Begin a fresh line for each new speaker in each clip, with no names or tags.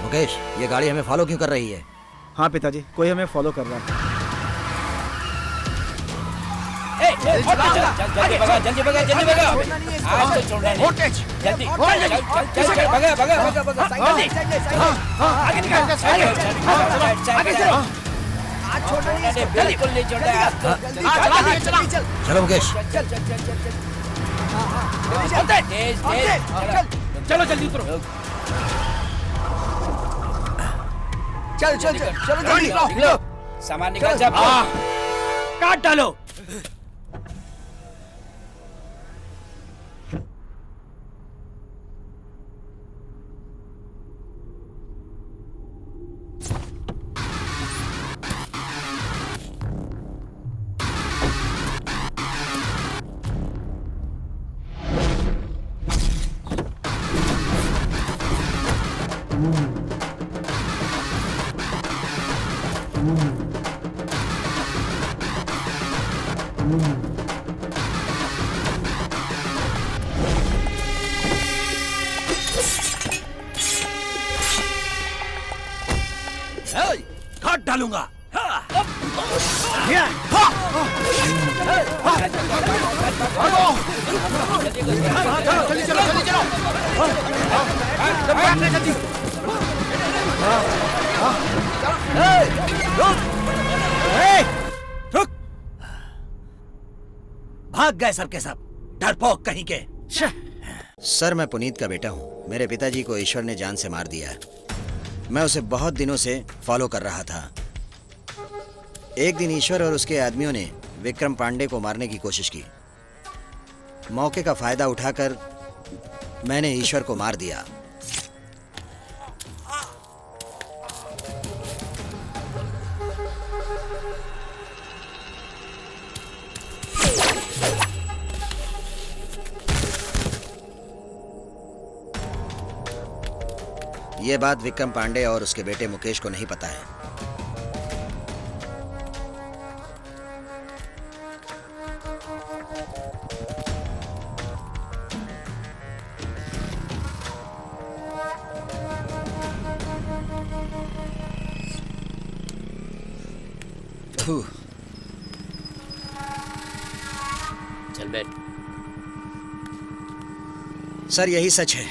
मुकेश, ये गाड़ी हमें फॉलो क्यों कर रही है?
हाँ पिताजी, कोई हमें फॉलो कर रहा है।
जल्दी भगा, जल्दी भगा, जल्दी भगा। आज तो छोड़ना नहीं। जल्दी, चल, भगा, भगा, भगा, भगा। आगे निकल, आगे चल। आज छोड़ना नहीं, बिल्कुल नहीं छोड़ना है आज तो।
चलो मुकेश।
तेज, चलो जल्दी उतरो। चलो जल्दी निकलो। सामान निकाल जा। काट डालो।
काट डालूंगा।
रुक!
भाग गए सब के सब, डरपोक कहीं के। सर, मैं पुनीत का बेटा हूँ। मेरे पिताजी को ईश्वर ने जान से मार दिया। मैं उसे बहुत दिनों से फॉलो कर रहा था। एक दिन ईश्वर और उसके आदमियों ने विक्रम पांडे को मारने की कोशिश की। मौके का फायदा उठाकर मैंने ईश्वर को मार दिया। ये बात विक्रम पांडे और उसके बेटे मुकेश को नहीं पता है।
चल बैठ।
सर, यही सच है।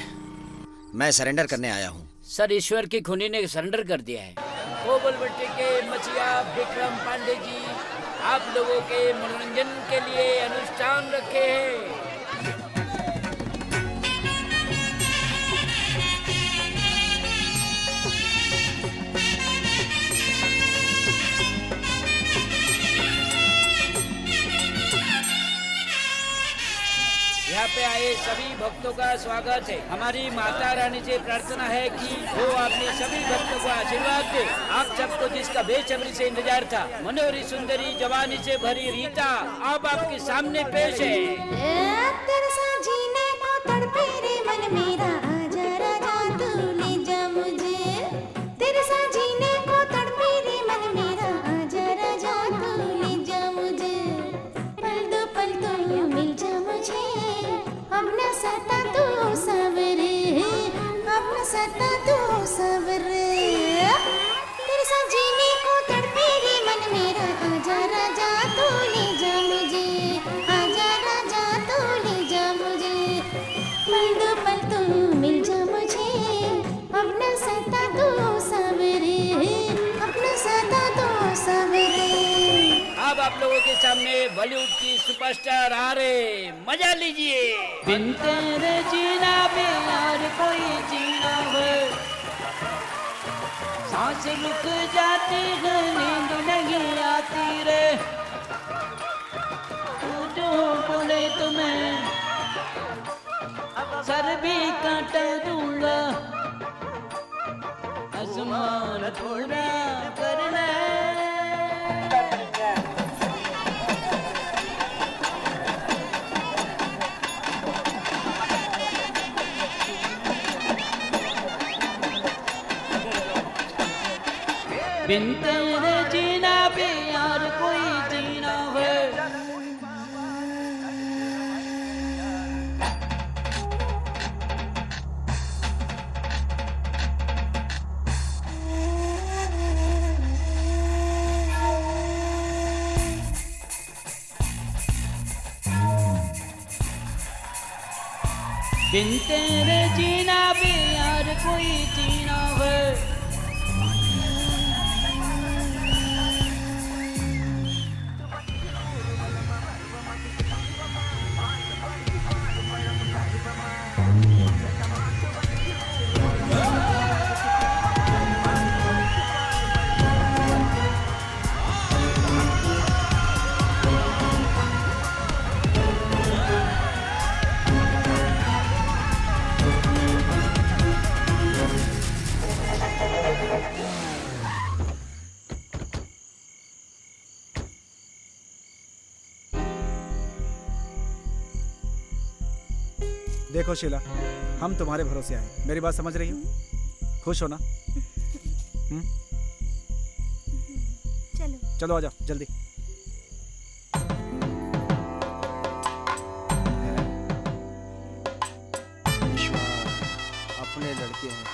मैं सरेंडर करने आया हूँ।
सर, ईश्वर की खूनी ने सरेंडर कर दिया है। कोबलबट्टी के मछिया विक्रम पांडे जी आप लोगों के मनोरंजन के लिए अनुष्ठान रखे हैं। यहाँ पे आए सभी भक्तों का स्वागत है। हमारी माता रानी से प्रार्थना है कि वो अपने सभी भक्तों को आशीर्वाद दे। आप सबको जिसका बेसब्री से इंतजार था, मनोहरी सुंदरी जवानी से भरी रीता अब आपके सामने पेश है।
तेरे साथ जीने को तड़पे रे मन मेरा, आजा राजा तू ले जा मुझे। तेरे साथ जीने को तड़पे रे मन मेरा, आजा राजा तू ले जा मुझे। पल दो पल तो मिल जा मुझे, अपना सता तू सवरे, अपना सता तू सवरे। तेरे साथ जीने को तड़पे रे मन मेरा, आजा राजा तू ले जा मुझे, आजा राजा तू ले जा मुझे। पल दो पल तू मिल जा मुझे, अपना सता तू सवरे, अपना सता तू सवरे।
अब आप लोगों के सामने बॉलीवुड की सुपरस्टार आ रहे, मजा लीजिए। बिन तेरे जीना भी और कोई जीना है, सांस रुक जाती है, नींद नहीं आती रे। तू जो बोले तुम्हें सर भी काट दूंगा, आसमान थोड़ा करना। बिन तेरे जीना भी यार कोई जीना है। बिन तेरे जीना भी यार कोई जीना है।
देखो शीला, हम तुम्हारे भरोसे आए, मेरी बात समझ रही हो? खुश हो ना?
चलो
चलो आ जाओ जल्दी।
अपने लड़के हैं,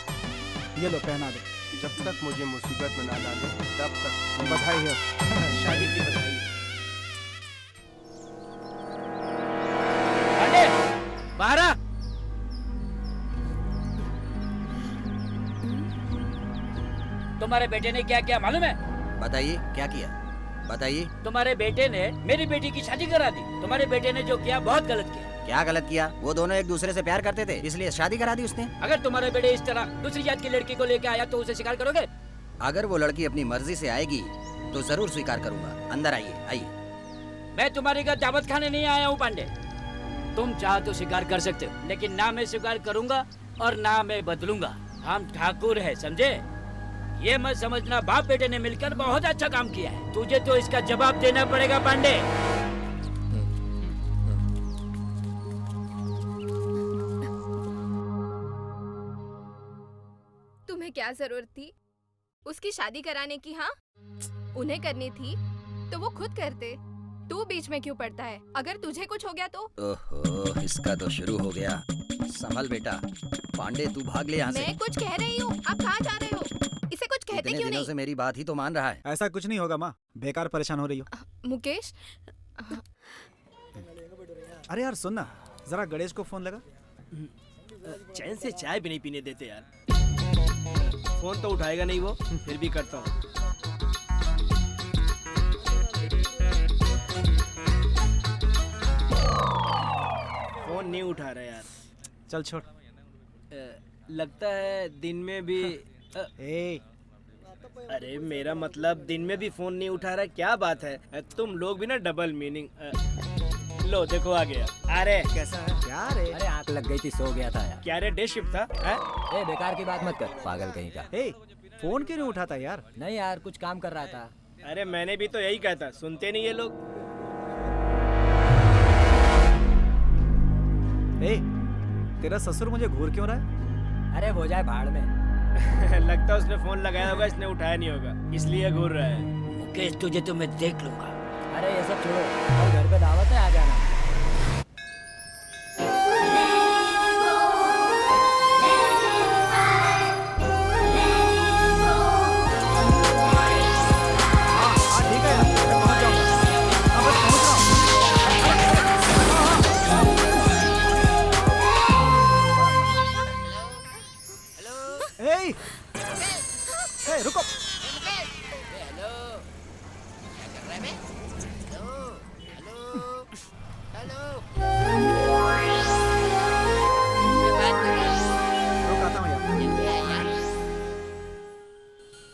ये लो पहना दो।
जब तक मुझे मुसीबत में ना डाले तब तक
बधाई हो।
शादी की बधाई।
पांडे, बाहर आ। तुम्हारे बेटे ने क्या किया मालूम है?
बताइए क्या किया, बताइए।
तुम्हारे बेटे ने मेरी बेटी की शादी करा दी। तुम्हारे बेटे ने जो किया बहुत गलत किया।
क्या गलत किया? वो दोनों एक दूसरे से प्यार करते थे, इसलिए शादी करा दी उसने।
अगर तुम्हारे बेटे इस तरह दूसरी जात की लड़की को लेकर आया तो उसे स्वीकार करोगे?
अगर वो लड़की अपनी मर्जी से आएगी तो जरूर स्वीकार करूंगा। अंदर आइए, आइए।
मैं तुम्हारी घर दावत खाने नहीं आया हूँ पांडे। तुम चाहो तो स्वीकार कर सकते हो, लेकिन ना मैं स्वीकार करूंगा और ना मैं बदलूंगा। हम ठाकुर है, समझे? ये मत समझना बाप बेटे ने मिलकर बहुत अच्छा काम किया है। तुझे तो इसका जवाब देना पड़ेगा पांडे।
तुम्हें क्या जरूरत थी उसकी शादी कराने की? हाँ, उन्हें करनी थी तो वो खुद करते। तू बीच में क्यों पड़ता है? अगर तुझे कुछ हो गया तो?
ओहो, इसका तो शुरू हो गया। संभल बेटा। पांडे तू भाग ले यहाँ से।
मैं कुछ कह रही हूँ, आप कहाँ जा रहे हो? इसे कुछ कहते
इतने
क्यों
दिनों
नहीं?
से मेरी बात ही तो मान रहा है।
ऐसा कुछ नहीं होगा माँ, बेकार परेशान हो रही हो।
मुकेश,
अरे यार सुन ना, जरा गणेश को फोन लगा।
चैन से चाय भी नहीं पीने देते यार। फोन तो उठाएगा नहीं वो, फिर भी करता हूँ। फोन नहीं उठा रहा यार।
चल छोड़।
लगता है दिन में भी
ए,
अरे मेरा मतलब दिन में भी फोन नहीं उठा रहा, क्या बात है? तुम लोग भी ना डबल मीनिंग। लो देखो आ गया। अरे
कैसा है? क्या रे?
अरे आंख लग गई थी, सो गया था यार।
क्या रे, डे शिफ्ट था? है?
ए बेकार की बात मत कर, पागल कहीं का।
ए, फोन क्यों नहीं उठाता यार?
नहीं यार, कुछ काम कर रहा था।
अरे मैंने भी तो यही कहा था, सुनते नहीं ये लोग।
ए, तेरा ससुर मुझे घूर क्यों रहा है?
अरे हो जाए भाड़ में।
लगता है उसने फोन लगाया होगा, इसने उठाया नहीं होगा, इसलिए घूर रहा है।
मुकेश, तुझे तो मैं देख लूंगा।
अरे ये सब छोड़ो, कल घर पे दावत है, आ जाना।
ठीक है यार, मैं पहुंच जाऊंगा। हाँ, बस पहुंच रहा हूँ। ए, ए, रुको। रुक आता हूँ यार।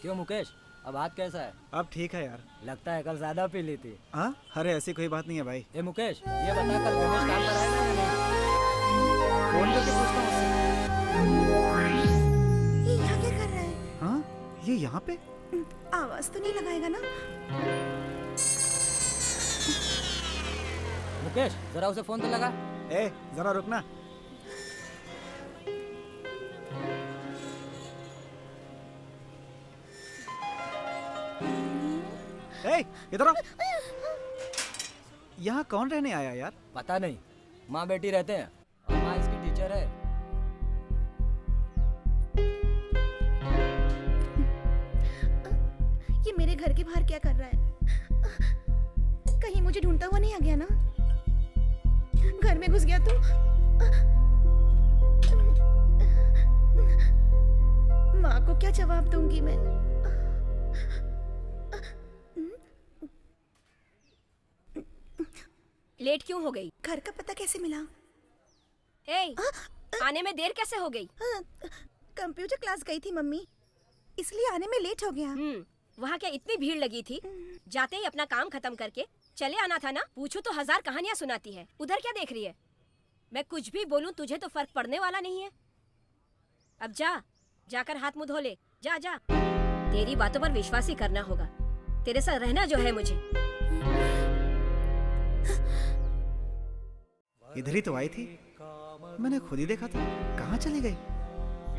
क्यों मुकेश, अब हाथ कैसा है?
अब ठीक है यार।
लगता है कल ज्यादा पी ली थी।
हाँ, अरे ऐसी कोई बात नहीं है भाई।
ए मुकेश, ये बता कल गणेश काम पर आएगा या नहीं?
फोन करके पूछता हूँ उससे।
ये यहाँ क्या कर रहा है?
हाँ, ये यहाँ पे?
आवाज तो नहीं लगाएगा ना?
मुकेश, जरा उसे फोन तो लगा।
ए, जरा रुकना। ए, इधर आओ। यहाँ कौन रहने आया यार?
पता नहीं, माँ बेटी रहते हैं और माँ इसकी टीचर है।
ये मेरे घर के बाहर क्या कर रहा है? कहीं मुझे ढूंढता हुआ नहीं आ गया ना? घर में घुस गया तो? क्या जवाब दूंगी मैं?
लेट क्यों हो गई?
घर का पता कैसे मिला?
ए, आने में देर कैसे हो गई?
कंप्यूटर क्लास गई थी मम्मी, इसलिए आने में लेट हो गया।
वहाँ क्या इतनी भीड़ लगी थी? जाते ही अपना काम खत्म करके चले आना था ना। पूछूं तो 1000 कहानियां सुनाती है। उधर क्या देख रही है? मैं कुछ भी बोलूं तुझे तो फर्क पड़ने वाला नहीं है। अब जाकर हाथ मुंह धो ले। जा। तेरी बातों पर विश्वास ही करना होगा। तेरे साथ रहना जो है मुझे।
इधर ही तो आई थी, मैंने खुद ही देखा था। कहाँ चली गई?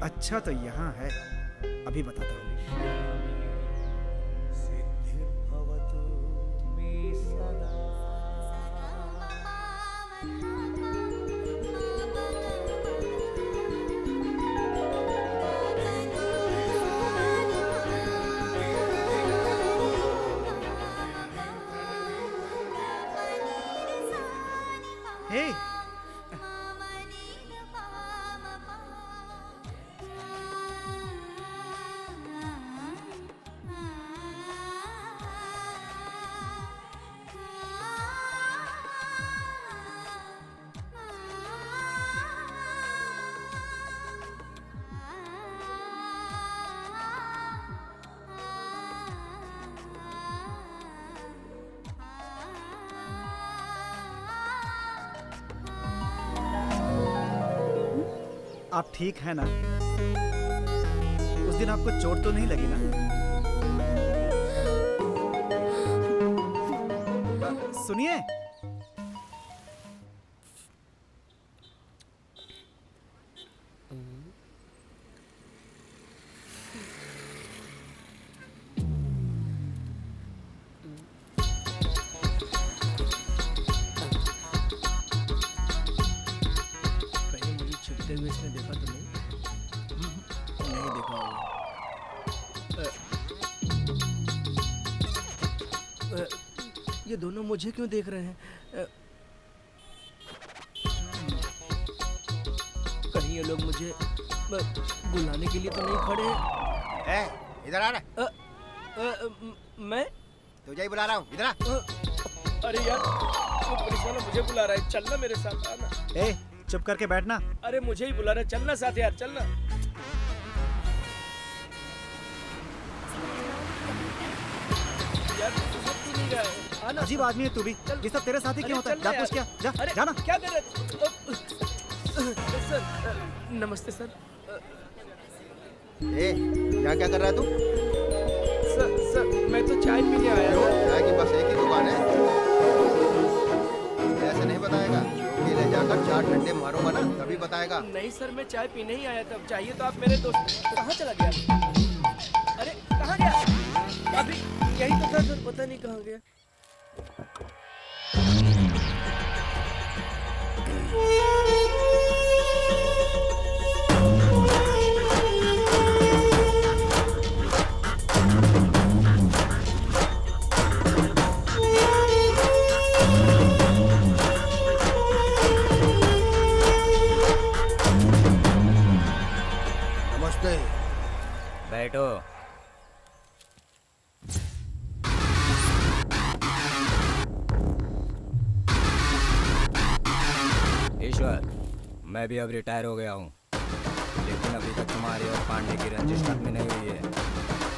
अच्छा तो यहाँ है, अभी बताता हूँ। हे, आप ठीक है ना? उस दिन आपको चोट तो नहीं लगी ना? सुनिए,
कहीं मुझे छिपते हुए इसने देखा तो नहीं? नहीं देखा होगा। ये दोनों मुझे क्यों देख रहे हैं? कहीं ये लोग मुझे बुलाने के लिए तो नहीं खड़े हैं?
इधर आ रहा,
मैं
तुझे ही बुला रहा हूँ, इधर आ।
अरे यार, वो पुलिस वाला मुझे बुला रहा है। चलना मेरे साथ, आना।
ए, चुप करके बैठना।
अरे मुझे ही बुला रहा है, चलना साथ यार, चलना। यार तू समझ क्यों नहीं रहा है? आना।
अजीब आदमी है तू भी। ये सब तेरे साथ ही क्यों होता है? जा पूछ क्या, जा,
अरे
जाना।
क्या कर रहे? सर, नमस्ते सर।
यहाँ क्या कर रहा है तू?
सर मैं तो चाय पीने आया था।
चाय की बस एक ही दुकान है, ऐसे नहीं बताएगा। ये ले जाकर 4 घंटे मारूंगा ना, तभी बताएगा।
नहीं सर, मैं चाय पीने ही आया था। चाहिए तो आप मेरे दोस्त। कहाँ चला गया? अरे कहाँ गया? अभी यही तो था सर, पता नहीं कहाँ गया।
नमस्ते।
बैठो। ईश्वर, मैं भी अब रिटायर हो गया हूँ, लेकिन अभी तक तुम्हारी और पांडे की रंजिश खत्म नहीं हुई है।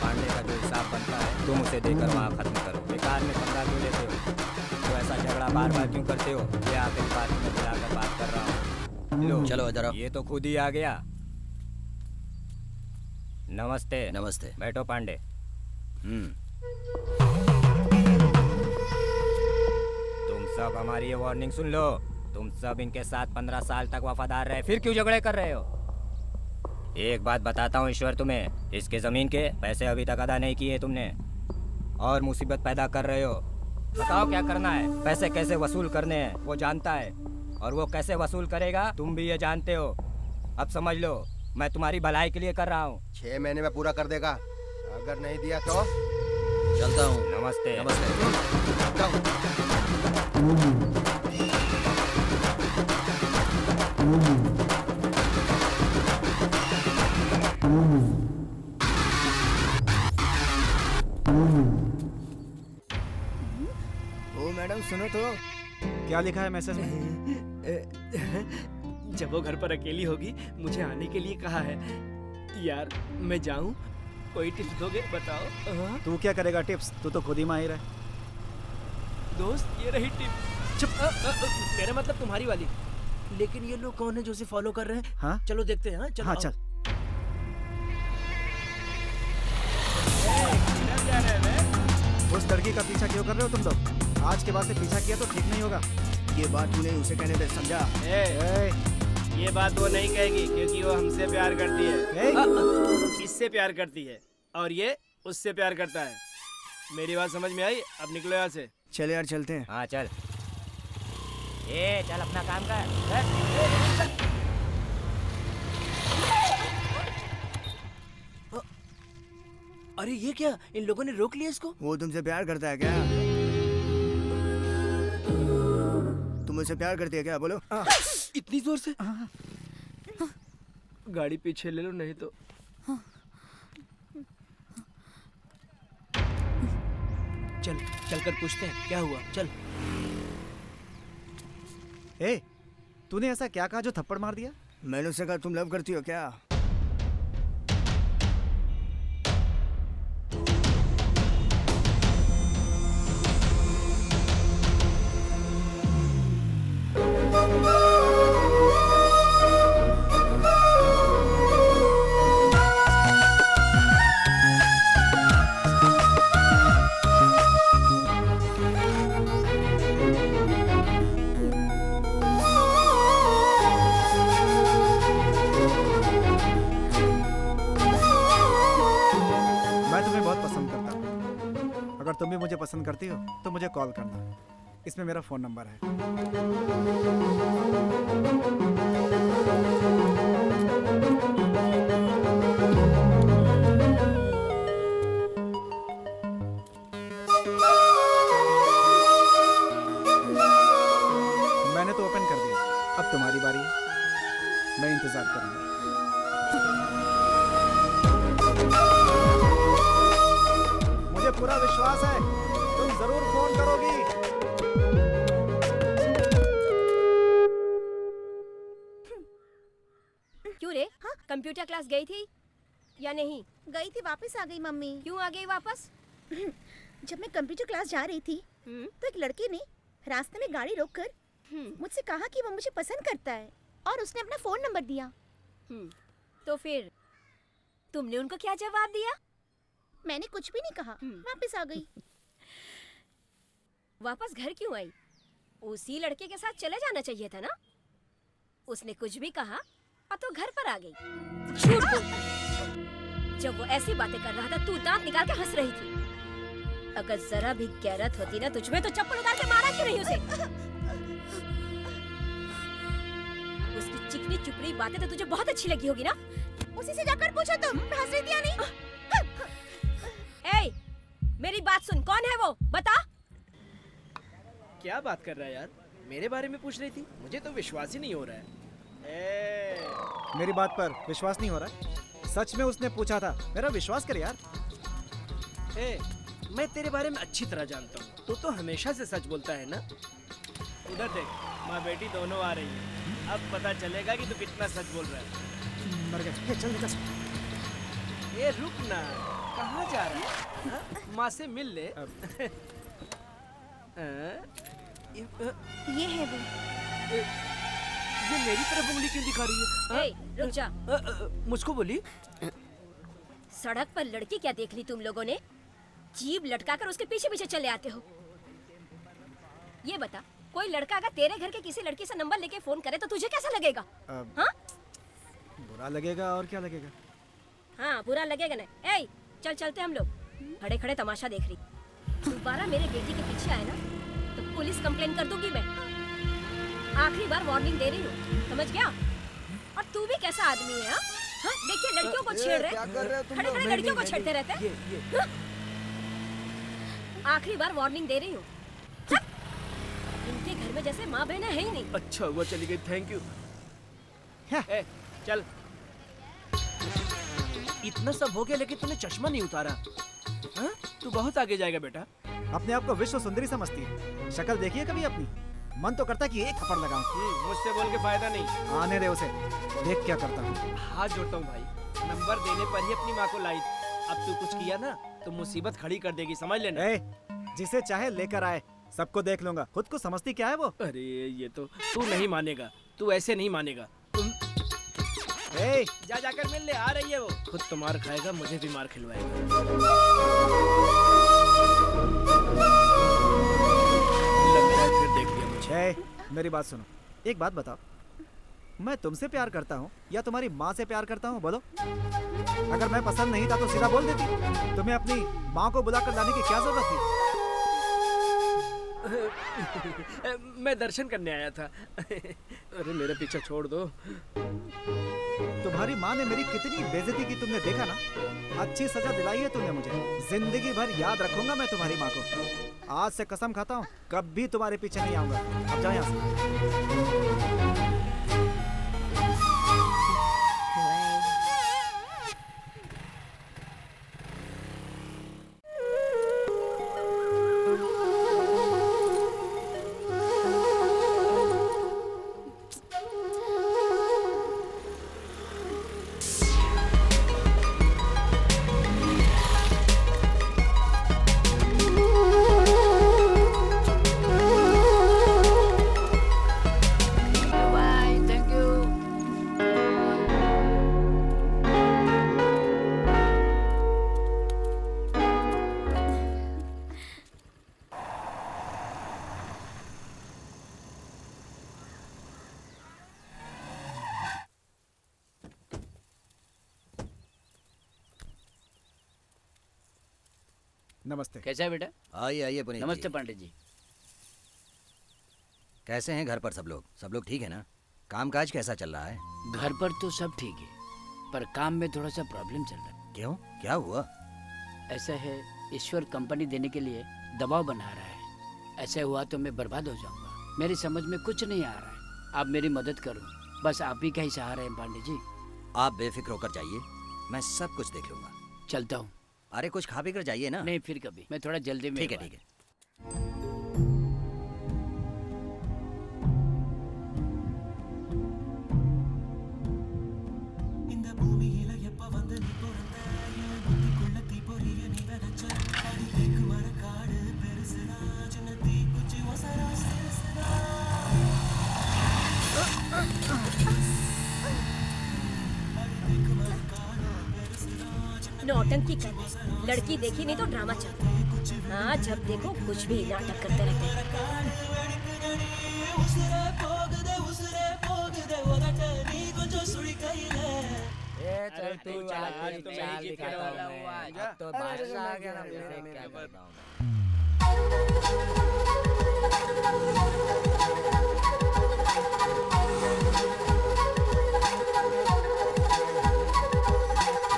पांडे का जो हिसाब बनता है तुम उसे देकर वहाँ खत्म करो। बेकार में पंगा क्यों लेते हो? तो ऐसा झगड़ा बार बार क्यों करते हो? ये आखिरी बात में बुलाकर बात कर रहा हूँ। लो
चलो इधर आओ।
ये तो खुद ही आ गया। नमस्ते।
नमस्ते।
बैठो पांडे। तुम सब हमारी ये वार्निंग सुन लो। तुम सब इनके साथ 15 साल तक वफादार रहे, फिर क्यों झगड़े कर रहे हो? एक बात बताता हूँ ईश्वर तुम्हें, इसके जमीन के पैसे अभी तक अदा नहीं किए तुमने और मुसीबत पैदा कर रहे हो। बताओ क्या करना है? पैसे कैसे वसूल करने हैं वो जानता है, और वो कैसे वसूल करेगा तुम भी ये जानते हो। अब समझ लो, मैं तुम्हारी भलाई के लिए कर रहा हूँ।
6 महीने में पूरा कर देगा, अगर नहीं दिया तो चलता हूँ।
नमस्ते।
नमस्ते।
सुनो तो क्या लिखा है मैसेज में?
जब वो घर पर अकेली होगी मुझे आने के लिए कहा है। यार मैं जाऊं? कोई टिप्स दोगे? बताओ।
तू क्या करेगा टिप्स? तू तो खुद ही माहिर है।
दोस्त ये रही टिप। चुप। मेरा मतलब तुम्हारी वाली। लेकिन ये लोग कौन है जो उसे फॉलो कर रहे हैं?
हाँ
चलो देखते हैं। चलो
हाँ
आओ।
चल। उस लड़की का पीछा क्यों कर रहे हो तुम लोग? आज के बाद से पीछा किया तो ठीक नहीं होगा।
ये बात तूने उसे कहने दे, समझा?
ये बात वो नहीं कहेगी क्योंकि वो हमसे प्यार करती है। इससे प्यार करती है और ये उससे प्यार करता है। मेरी बात समझ में आई? अब निकलो यहाँ से।
चल यार चलते हैं।
हाँ चल। ए चल अपना काम कर।
अरे ये क्या? इन लोगों ने रोक लिया इसको?
वो तुमसे प्यार करता है क्या? तुम मुझसे प्यार करती है क्या? बोलो।
इतनी जोर से? गाड़ी पीछे ले लो नहीं तो। चल चल कर पूछते हैं क्या हुआ। चल।
ए, तूने ऐसा क्या कहा जो थप्पड़ मार दिया?
मैंने उससे कहा तुम लव करती हो क्या?
अगर तुम भी मुझे पसंद करती हो तो मुझे कॉल करना। इसमें मेरा फ़ोन नंबर है। मैंने तो ओपन कर दिया, अब तुम्हारी बारी है। मैं इंतज़ार करूँगा। मुझे पूरा विश्वास है तुम जरूर फोन करोगी।
क्यों रे? हाँ? कंप्यूटर क्लास गई थी या नहीं?
गई थी, वापस आ गई मम्मी।
क्यों आ गई वापस?
जब मैं कंप्यूटर क्लास जा रही थी तो एक लड़के ने रास्ते में गाड़ी रोककर मुझसे कहा कि वो मुझे पसंद करता है और उसने अपना फोन नंबर दिया।
तो फिर तुमने उनको क्या जवाब दिया?
मैंने कुछ भी नहीं कहा, वापस आ गई।
वापस घर क्यों आई? उसी लड़के के साथ चले जाना चाहिए था ना। उसने कुछ भी कहा और तो घर पर आ गई। झूठ बोल। जब वो ऐसी बातें कर रहा था तू दांत निकाल के हंस रही थी। अगर जरा भी गैरत होती ना तुझमें तो चप्पल उतार के मारा क्यों नहीं उसे? उसकी चिकनी चुपड़ी बातें तो तुझे बहुत अच्छी लगी होगी ना।
उसी से जाकर पूछो तुम, हंस रही थी या नहीं?
ए, मेरी बात सुन, कौन है वो? बता।
क्या बात कर रहा है यार? मेरे बारे में पूछ रही थी? मुझे तो विश्वास ही नहीं हो रहा है।
मेरी बात पर विश्वास नहीं हो रहा है? सच में उसने पूछा था, मेरा विश्वास कर यार।
मैं तेरे बारे में अच्छी तरह जानता हूँ। तू तो हमेशा से सच बोलता है ना। उधर देख, माँ बेटी दोनों आ रही है। अब पता चलेगा कि तू कितना सच बोल रहा है।
मर गए। चल निकल।
ए रुक ना, कहाँ जा रहा है? माँ से मिल ले।
ये है वो।
ये मेरी तरफ उंगली क्यों दिखा रही है?
ए, रुक जा।
मुझको बोली?
सड़क पर लड़की क्या देख ली तुम लोगों ने? जीभ लटकाकर उसके पीछे पीछे चले आते हो। ये बता, कोई लड़का अगर तेरे घर के किसी लड़की से नंबर लेके फोन करे तो तुझे कैसा लगेगा? हाँ?
बुरा लगेगा और क्या लगेगा?
हाँ बुरा लगेगा ना। ए, चल चलते हम लोग। खड़े खड़े तमाशा देख रही। दोबारा मेरे बेटी के पीछे आए ना तो पुलिस कंप्लेन कर दूंगी मैं। आखिरी बार वार्निंग दे रही हूँ, समझ गया? और तू भी कैसा आदमी है? हाँ? देखिए लड़कियों को छेड़ रहे, खड़े खड़े लड़कियों को छेड़ते रहते हैं। आखिरी बार वार्निंग दे रही हूँ। इनके घर में जैसे माँ बहन है ही नहीं।
अच्छा हुआ चली गई, थैंक यू। चल। इतना सब हो गया लेकिन तूने चश्मा नहीं उतारा। हाँ? तू बहुत आगे जाएगा बेटा।
अपने आप को विश्व सुंदरी समझती है। शक्ल देखिए कभी अपनी, मन तो करता है कि एक थप्पड़ लगाऊं।
मुझसे बोल के फायदा नहीं।
आने दे उसे, देख क्या करता हूँ।
हाथ जोड़ता हूँ भाई, नंबर देने पर ही अपनी माँ को लाई। अब तू कुछ किया ना तो मुसीबत खड़ी कर देगी, समझ लेना।
ए, जिसे चाहे लेकर आए, सबको देख लूंगा। खुद को समझती क्या है वो?
अरे ये तो तू नहीं मानेगा, तू ऐसे नहीं मानेगा। तुम
ए,
जाकर मिल ले, आ रही है वो। खुद तो मार खाएगा, मुझे भी मार खिलवाएगा। लगता है फिर देख लिया मुझे।
ए, मेरी बात सुनो, एक बात बताओ, मैं तुमसे प्यार करता हूँ या तुम्हारी माँ से प्यार करता हूँ? बोलो। अगर मैं पसंद नहीं था तो सीधा बोल देती। तुम्हें अपनी माँ को बुलाकर लाने की क्या जरूरत थी?
मैं दर्शन करने आया था। अरे मेरे पीछे छोड़ दो।
तुम्हारी माँ ने मेरी कितनी बेइज्जती की तुमने देखा ना। अच्छी सजा दिलाई है तुमने मुझे। जिंदगी भर याद रखूंगा मैं तुम्हारी माँ को। आज से कसम खाता हूँ, कभी तुम्हारे पीछे नहीं आऊंगा। अब जाओ यहाँ से। नमस्ते।
कैसा है बेटा?
आइए आइए पुनीत जी।
नमस्ते पंडित जी।
कैसे हैं घर पर सब लोग? सब लोग ठीक है ना? कामकाज कैसा चल रहा है?
घर पर तो सब ठीक है, पर काम में थोड़ा सा प्रॉब्लम चल रहा है।
क्यों, क्या हुआ?
ऐसा है, ईश्वर कंपनी देने के लिए दबाव बना रहा है। ऐसा हुआ तो मैं बर्बाद हो जाऊंगा। मेरी समझ में कुछ नहीं आ रहा है। आप मेरी मदद करो, बस आप ही का ही सहारा है पांडे जी।
आप बेफिक्र होकर जाइए, मैं सब कुछ देख लूंगा।
चलता हूँ।
अरे कुछ खा पी कर जाइए ना।
नहीं, फिर कभी। मैं थोड़ा जल्दी में।
ठीक है ठीक है।
नौटंकी कर रहे। लड़की देखी नहीं तो ड्रामा चलता है। हाँ, जब देखो कुछ भी नाटक करते रहते हैं।
चल तू
चल,
आज
आज तो मैं ही जीत
दिखाता
गया।
हूँ मैं। अब तो बादशाह आ गया ना, मैं क्या करता हूँ।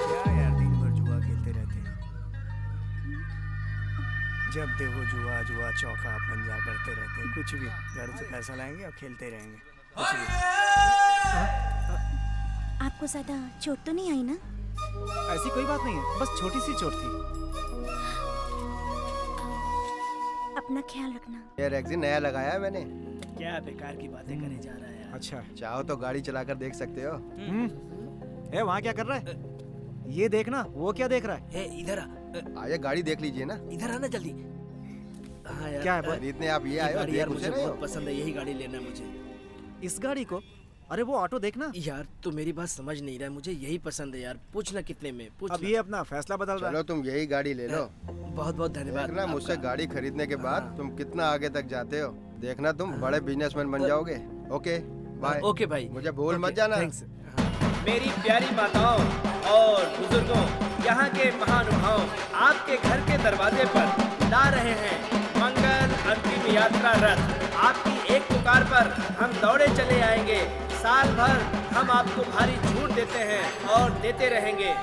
क्या यार, दिन भर जुआ खेलते रहते हैं। जब देखो जुआ जुआ चौका पंजा करते रहते हैं। कुछ भी, घर से पैसा लाएंगे और खेलते रहेंगे। कुछ भी।
आपको ज्यादा चोट तो नहीं आई ना?
ऐसी कोई बात नहीं है, बस छोटी सी चोट थी।
अपना ख्याल रखना।
ये रेक्सिन नया लगाया है मैंने।
क्या बेकार की बातें करे जा रहा है।
अच्छा।
चाहो तो गाड़ी चलाकर देख सकते हो।
ए, वहाँ क्या कर रहा है? ये देखना, वो क्या देख रहा है?
इधर आ,
आइए गाड़ी देख लीजिए ना।
इधर आना जल्दी। हाँ यार,
क्या है बोल?
खरीदने आप ये आए हो,
गाड़ी यार
देख
मुझे
उसे रहे हो।
बहुत पसंद है, यही गाड़ी लेना है मुझे।
इस गाड़ी को? अरे वो ऑटो देखना।
यार तू मेरी बात समझ नहीं रहा है, मुझे यही पसंद है यार। पूछना कितने में, पूछ
अब ये अपना फैसला बदल रहा
चलो तुम यही गाड़ी ले लो।
बहुत बहुत धन्यवाद।
देखना मुझसे
आपका।
गाड़ी खरीदने के बाद तुम कितना आगे तक जाते हो। देखना तुम बड़े बिजनेसमैन बन जाओगे। Okay bye.
ओके भाई,
मुझे भूल मत
ओके,
जाना।
थैंक्स। मेरी प्यारी माताओं और बुजुर्गों, यहाँ के महानुभाव आपके घर के दरवाजे पर ला रहे हैं मंगल अंतिम यात्रा रथ। आपकी एक पुकार पर हम दौड़े चले आएंगे। साल भर हम आपको भारी छूट देते हैं और देते रहेंगे।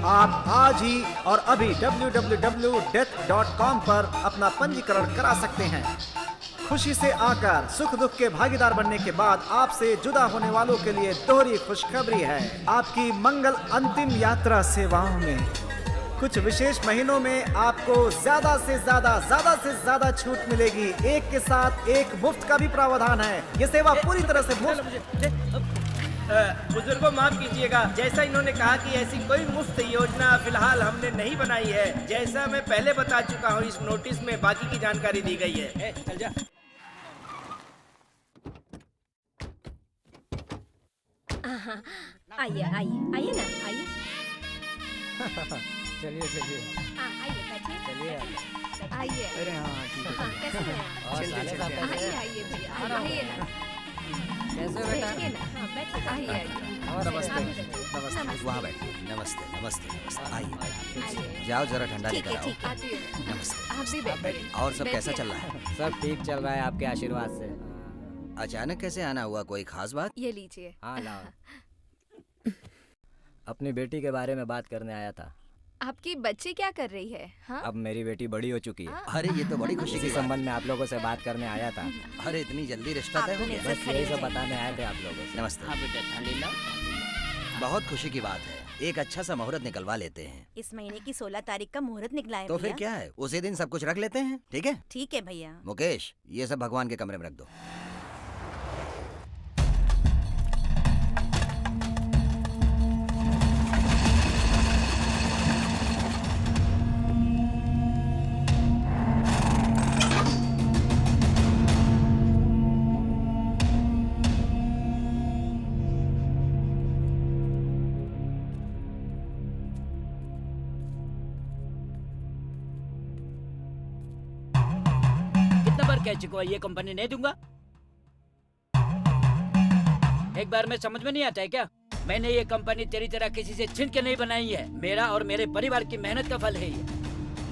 आप आज ही और अभी www.death.com पर अपना पंजीकरण करा सकते हैं। खुशी से आकर सुख दुख के भागीदार बनने के बाद आपसे जुदा होने वालों के लिए दोहरी खुशखबरी है। आपकी मंगल अंतिम यात्रा सेवाओं में कुछ विशेष महीनों में आपको ज्यादा से ज्यादा छूट मिलेगी। एक के साथ एक मुफ्त का भी प्रावधान है। ये सेवा पूरी तरह से मुफ्त।
बुजुर्गों माफ कीजिएगा, जैसा इन्होंने कहा कि ऐसी कोई मुफ्त योजना फिलहाल हमने नहीं बनाई है। जैसा मैं पहले बता चुका हूँ, इस नोटिस में बाकी की जानकारी दी गई है।
चल जा।
आइए आइए आइए ना आइए।
चलिए चलिए
आइए बैठिए।
चलिए
आइए।
अरे हाँ ठीक है।
हाँ, कैसे हैं आप?
और साले साहब कैसे
आइए
हैं?
आइए भैया आइए ना।
कैसे हो बेटा?
बैठिए ना। हाँ बैठिए
आइए
बैठिए।
आइए।
और
आप भी बैठिए।
नमस्ते, वहाँ बैठिए। नमस्ते नमस्ते नमस्ते। आइए
आइए।
जाओ, जरा ठंडा
ठीक
लेकर
है
आओ।
ठीक है।
आती हूँ।
नमस्ते।
आप भी बैठिए।
और सब कैसा
बैठिए।
चल रहा है?
सब ठीक चल रहा है आपके आशीर्वाद से।
अचानक कैसे आना हुआ? कोई खास बात?
ये लीजिए।
हाँ लाओ। अपनी बेटी के बारे में बात करने आया था।
आपकी बच्ची क्या कर रही है? हाँ?
अब मेरी बेटी बड़ी हो चुकी है।
अरे ये तो बड़ी खुशी
इसी
की बात
संबंध में आप लोगों से बात करने आया था।
है। अरे इतनी जल्दी रिश्ता तय हो गया?
बस यही सब बताने आए थे आप लोगों से।
नमस्ते।
हाँ बेटा, थाली लाओ।
बहुत खुशी की बात है। एक अच्छा सा मुहूर्त निकलवा लेते हैं।
इस महीने की 16 तारीख का मुहूर्त निकला है
तो फिर
भैया।
क्या है, उसी दिन सब कुछ रख लेते हैं। ठीक है
ठीक है भैया।
मुकेश, ये सब भगवान के कमरे में रख दो।
कितना बार कह चुका हूँ, ये कंपनी नहीं दूंगा। एक बार में समझ में नहीं आता है क्या? मैंने ये कंपनी तेरी तरह किसी से छीन के नहीं बनाई है। मेरा और मेरे परिवार की मेहनत का फल है ये।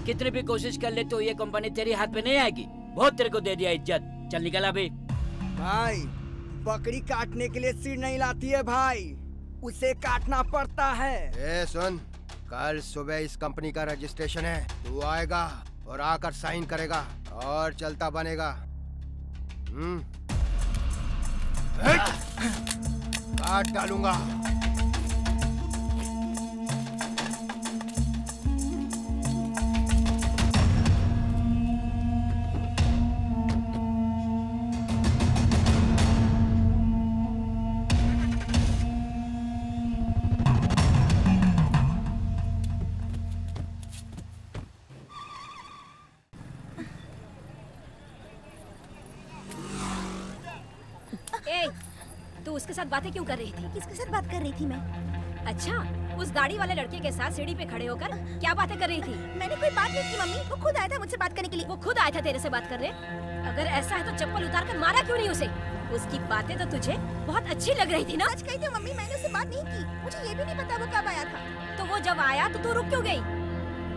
कितनी भी कोशिश कर ले तो ये कंपनी तेरी हाथ में नहीं आएगी। बहुत तेरे को दे दिया इज्जत। चल निकल अभी।
भाई, बकरी काटने के लिए सिर नहीं लाती है भाई, उसे काटना पड़ता है।
ए सुन, कल सुबह इस कंपनी का रजिस्ट्रेशन है। तू आएगा और आकर साइन करेगा और चलता बनेगा। काट डालूंगा।
ए, तू उसके साथ बातें क्यों कर रही थी?
किसके साथ बात कर रही थी मैं?
अच्छा, उस दाढ़ी वाले लड़के के साथ सीढ़ी पे खड़े होकर क्या बातें कर रही थी?
मैंने कोई बात नहीं की मम्मी, वो खुद आया था मुझसे बात करने के लिए।
वो खुद आया था तेरे से बात करने? अगर ऐसा है तो चप्पल उतार कर मारा क्यों नहीं उसे? उसकी बातें तो तुझे बहुत अच्छी लग रही थी ना?
सच कही थी मम्मी, मैंने उससे बात नहीं की। मुझे ये भी नहीं पता वो कब आया था।
तो वो जब आया तो तू रुक क्यों गई?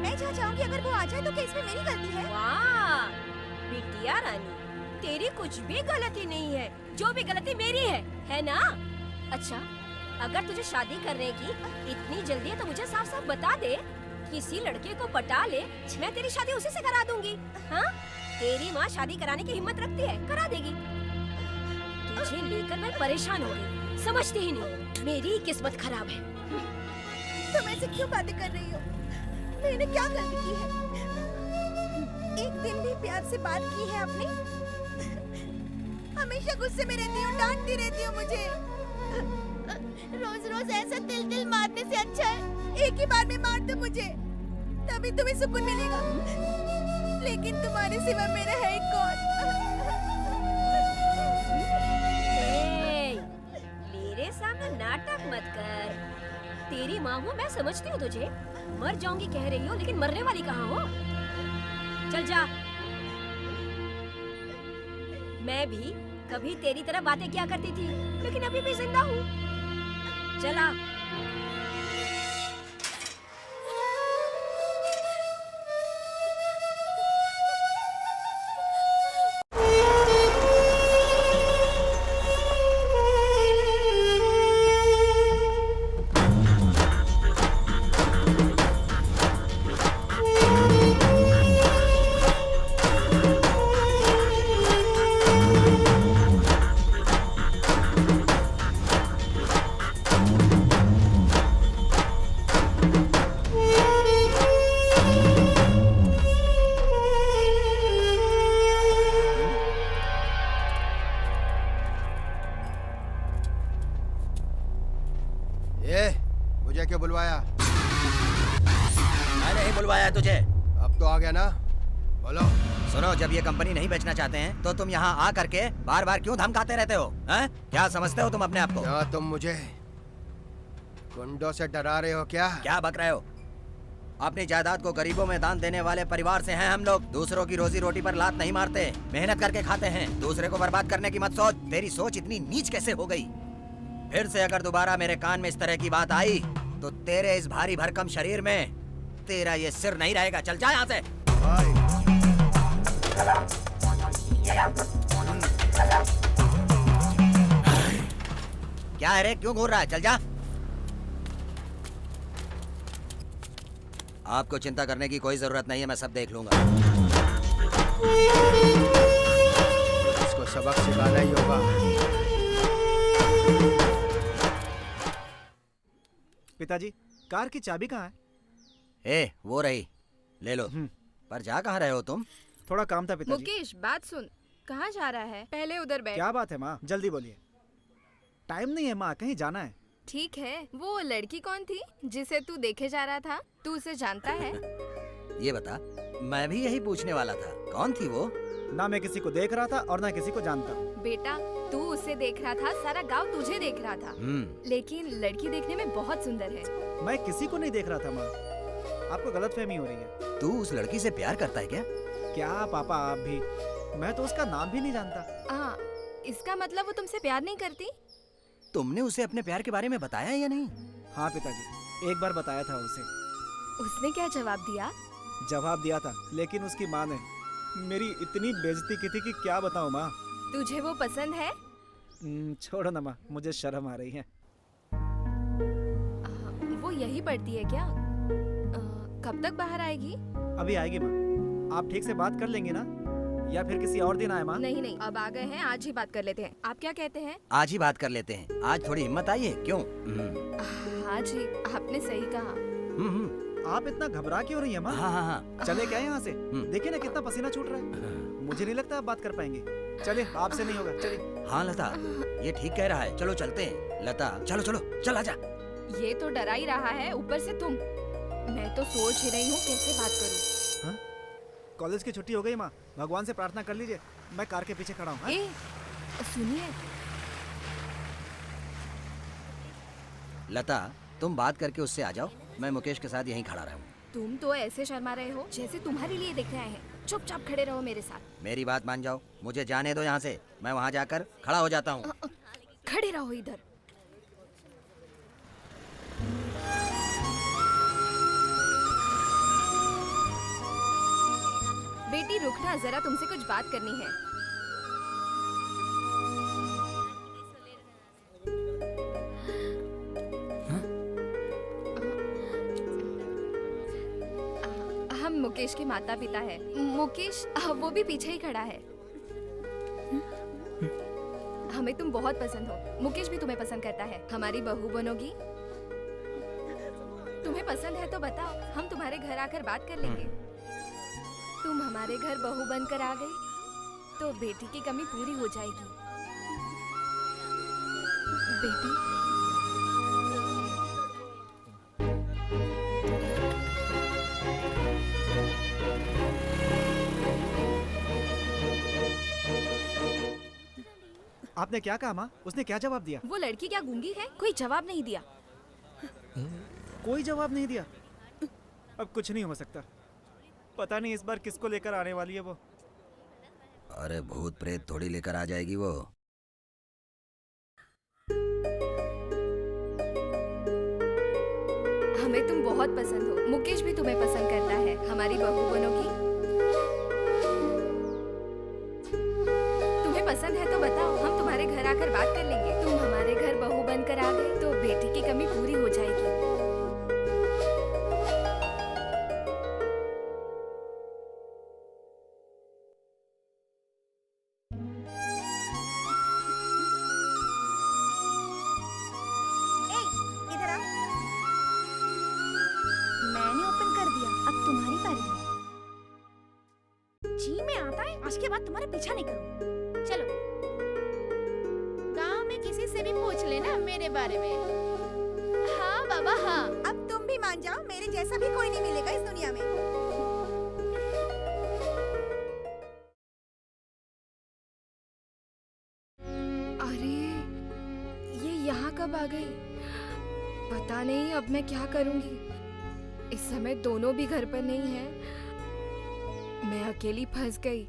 मैं जहाँ चाहूंगी अगर वो आ जाए तो क्या इसमें मेरी गलती है?
वाह, बिटिया रानी, तेरी कुछ भी गलती नहीं है। जो भी गलती मेरी है ना? अच्छा, अगर तुझे शादी करने की इतनी जल्दी है तो मुझे साफ साफ बता दे। किसी लड़के को पटा ले, मैं तेरी शादी उसी से करा दूंगी। हाँ, तेरी माँ शादी कराने की हिम्मत रखती है, करा देगी। तुझे लेकर मैं परेशान हो गई, समझती ही नहीं। मेरी किस्मत खराब है।
तुम ऐसे क्यों बातें कर रही हो? मैंने क्या गलती की है? एक दिन भी प्यार से बात की है आपने? हमेशा गुस्से में रहती हूँ, डांटती रहती हो मुझे। रोज रोज ऐसा तिल मारने से अच्छा है एक ही बार में मार दो मुझे, तभी तुम्हें सुकून मिलेगा। लेकिन तुम्हारे सिवा मेरा है कौन?
मेरे सामने नाटक मत कर। तेरी माँ हूँ, मैं समझती हूँ तुझे। मर जाऊंगी कह रही हो, लेकिन मरने वाली कहाँ हो? चल जा। मैं भी कभी तेरी तरह बातें किया करती थी, लेकिन अभी भी जिंदा हूँ। चला।
ये मुझे क्यों बुलवाया?
मैंने ही बुलवाया है तुझे।
अब तो आ गया ना, बोलो।
सुनो, जब ये कंपनी नहीं बेचना चाहते हैं तो तुम यहाँ आ करके बार बार क्यों धमकाते रहते हो? हैं? क्या समझते हो तुम अपने आप को?
क्या तुम मुझे गुंडों से डरा रहे हो क्या?
क्या बक रहे हो? अपनी जायदाद को गरीबों में दान देने वाले परिवार से हैं हम लोग। दूसरों की रोजी रोटी पर लात नहीं मारते, मेहनत करके खाते हैं। दूसरे को बर्बाद करने की मत सोच। तेरी सोच इतनी नीच कैसे हो गई? फिर से अगर दोबारा मेरे कान में इस तरह की बात आई तो तेरे इस भारी भरकम शरीर में तेरा ये सिर नहीं रहेगा। चल जा यहाँ से। क्या है रे, क्यों घूर रहा है? चल जा। आपको चिंता करने की कोई जरूरत नहीं है, मैं सब देख लूंगा।
इसको सबक सिखाना ही होगा।
पिताजी, कार की चाबी कहाँ है?
ए, वो रही, ले लो। पर जा कहाँ रहे हो तुम?
थोड़ा काम था पिताजी।
मुकेश, बात सुन, कहाँ जा रहा है? पहले उधर बैठ।
क्या बात है माँ, जल्दी बोलिए। टाइम नहीं है माँ, कहीं जाना है।
ठीक है, वो लड़की कौन थी जिसे तू देखे जा रहा था? तू उसे जानता है?
ये बता, मैं भी यही पूछने वाला था, कौन थी वो?
ना मैं किसी को देख रहा था और ना किसी को जानता।
बेटा, तू उसे देख रहा था, सारा गांव तुझे देख रहा था। लेकिन लड़की देखने में बहुत सुंदर है।
मैं किसी को नहीं देख रहा था माँ, आपको गलतफहमी हो रही है।
तू उस लड़की से प्यार करता है क्या?
क्या पापा, आप भी? मैं तो उसका नाम भी नहीं जानता।
हाँ, इसका मतलब वो तुमसे प्यार नहीं करती?
तुमने उसे अपने प्यार के बारे में बताया या नहीं?
हाँ पिताजी, एक बार बताया था उसे।
उसने क्या जवाब दिया?
जवाब दिया था, लेकिन उसकी माँ ने मेरी इतनी बेइज्जती की थी कि क्या बताऊँ माँ।
तुझे वो पसंद है?
छोड़ो ना माँ, मुझे शर्म आ रही है।
वो यही पढ़ती है क्या? कब तक बाहर आएगी?
अभी आएगी माँ। आप ठीक से बात कर लेंगे ना, या फिर किसी और दिन आए माँ?
नहीं नहीं, अब आ गए हैं, आज ही बात कर लेते हैं। आप क्या कहते हैं?
आज ही बात कर लेते हैं। आज थोड़ी हिम्मत आई है, क्यों?
हाँ जी, आपने सही कहा।
आप इतना घबरा क्यों रही है माँ?
हाँ हाँ हाँ।
चले क्या यहाँ से? देखिए ना कितना पसीना छूट रहा है। मुझे नहीं लगता आप बात कर पाएंगे। चलिए, आपसे नहीं होगा, चलिए।
हाँ लता, ये ठीक कह रहा है, चलो चलते हैं। लता, चलो चलो, चल आजा।
ये तो डरा ही रहा है, ऊपर से तुम। मैं तो सोच ही रही हूँ कैसे बात करूँ।
कॉलेज की छुट्टी हो गई माँ, भगवान से प्रार्थना कर लीजिए। मैं कार के पीछे खड़ा हूँ।
सुनिए
लता, तुम बात करके उससे आ जाओ, मैं मुकेश के साथ यहीं खड़ा रहूँ।
तुम तो ऐसे शर्मा रहे हो जैसे तुम्हारे लिए देखने आए हैं। चुपचाप खड़े रहो मेरे साथ।
मेरी बात मान जाओ, मुझे जाने दो यहाँ से। मैं वहाँ जाकर खड़ा हो जाता हूँ।
खड़े रहो इधर। बेटी रुकना, जरा तुमसे कुछ बात करनी है। हम मुकेश के माता पिता हैं। मुकेश वो भी पीछे ही खड़ा है। हमें तुम बहुत पसंद हो। मुकेश भी तुम्हें पसंद करता है। हमारी बहू बनोगी? तुम्हें पसंद है तो बताओ, हम तुम्हारे घर आकर बात कर लेंगे। तुम हमारे घर बहू बनकर आ गई तो बेटी की कमी पूरी हो जाएगी। बेटी,
आपने क्या कहा माँ? उसने क्या जवाब दिया?
वो लड़की क्या गूंगी है? कोई जवाब नहीं दिया।
कोई जवाब नहीं दिया? अब कुछ नहीं हो सकता। पता नहीं इस बार किसको लेकर आने वाली है वो।
अरे भूत प्रेत थोड़ी लेकर आ जाएगी वो।
हमें तुम बहुत पसंद हो। मुकेश भी तुम्हें पसंद करता है। हमारी बहू बनोगी? तुम्हें पसंद है तो बताओ, हम तुम्हारे घर आकर बात कर लेंगे। तुम हमारे घर बहू बनकर आ गए तो बेटी की कमी पूरी हो जाएगी।
इधर आ। मैंने ओपन कर दिया, अब तुम्हारी बारी है। जी में आता है, आज के बाद तुम्हारा पीछा नहीं करूँ। चलो, गांव में किसी से भी पूछ लेना मेरे बारे में।
बाबा हाँ।
अब तुम भी मान जाओ, मेरे जैसा भी कोई नहीं मिलेगा इस दुनिया में।
अरे ये यहाँ कब आ गई? पता नहीं अब मैं क्या करूँगी। इस समय दोनों भी घर पर नहीं है, मैं अकेली फंस गई।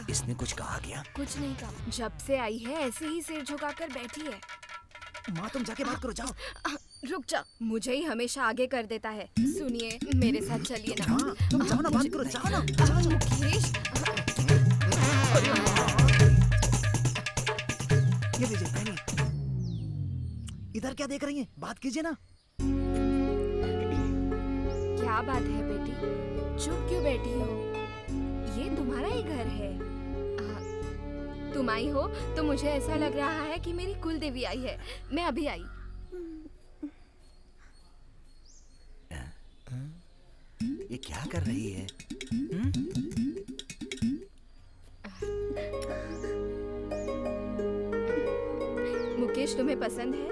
इसने कुछ कहा क्या?
कुछ नहीं कहा, जब से आई है ऐसे ही सिर झुकाकर बैठी है।
माँ तुम जाके बात करो, जाओ।
रुक जा, मुझे ही हमेशा आगे कर देता है। सुनिए, मेरे साथ चलिए ना।
हाँ, तुम जाओ ना, बात करो, जाओ ना।
मुकेश,
ये लीजिए पहनिए। इधर क्या देख रही हैं? बात कीजिए ना।
क्या बात है बेटी, चुप क्यों बैठी हो? ये तुम्हारा ही घर है। तुम आई हो तो मुझे ऐसा लग रहा है कि मेरी कुल देवी आई है। मैं अभी आई।
ये क्या कर रही है?
मुकेश तुम्हें पसंद है?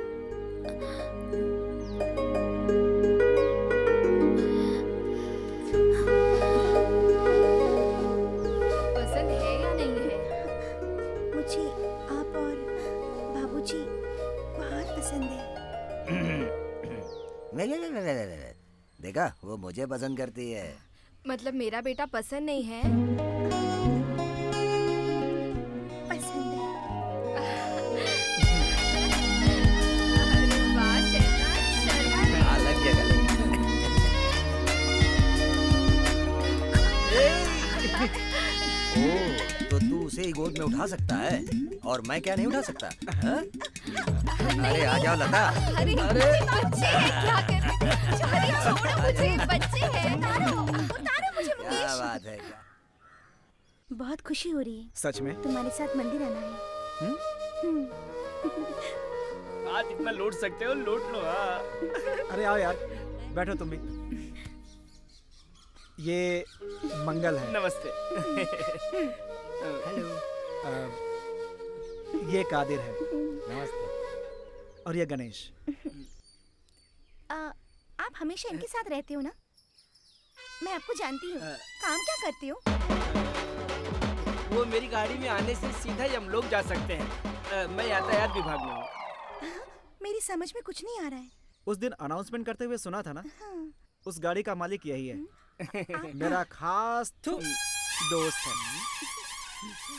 पसंद है या नहीं है?
मुझे आप और बाबूजी बहुत पसंद है।
देखा, वो मुझे पसंद करती है।
मतलब मेरा बेटा पसंद नहीं है?
पसंद है।
अरे वाह शैतान, शर्मा नहीं।
अलग जगह ओह, तो तू उसे ही गोद में उठा सकता है और मैं क्या नहीं उठा सकता? हाँ? अरे आ जाओ लता।
अरे बच्चे हैं, क्या कर रहे हो? अरे छोड़ो मुझे, बच्चे हैं।
उतारो मुझे
क्या
मुकेश।
बात है क्या?
बहुत खुशी हो रही है
सच में?
तुम्हारे साथ मंदिर आना है।
आज इतना लूट सकते हो, लूट लो। हाँ।
अरे आओ यार, बैठो तुम भी। ये मंगल है।
नमस्ते।
हेलो। ये कादिर है।
नमस्ते।
और ये गणेश।
आप हमेशा इनके साथ रहते हो ना? मैं आपको जानती हूँ। काम क्या करते हो?
वो मेरी गाड़ी में आने से सीधा ही हम लोग जा सकते हैं। मैं यातायात विभाग में हूँ।
मेरी समझ में कुछ नहीं आ रहा है।
उस दिन अनाउंसमेंट करते हुए सुना था ना?
हाँ।
उस गाड़ी का मालिक यही है। मेरा खास दोस्त है।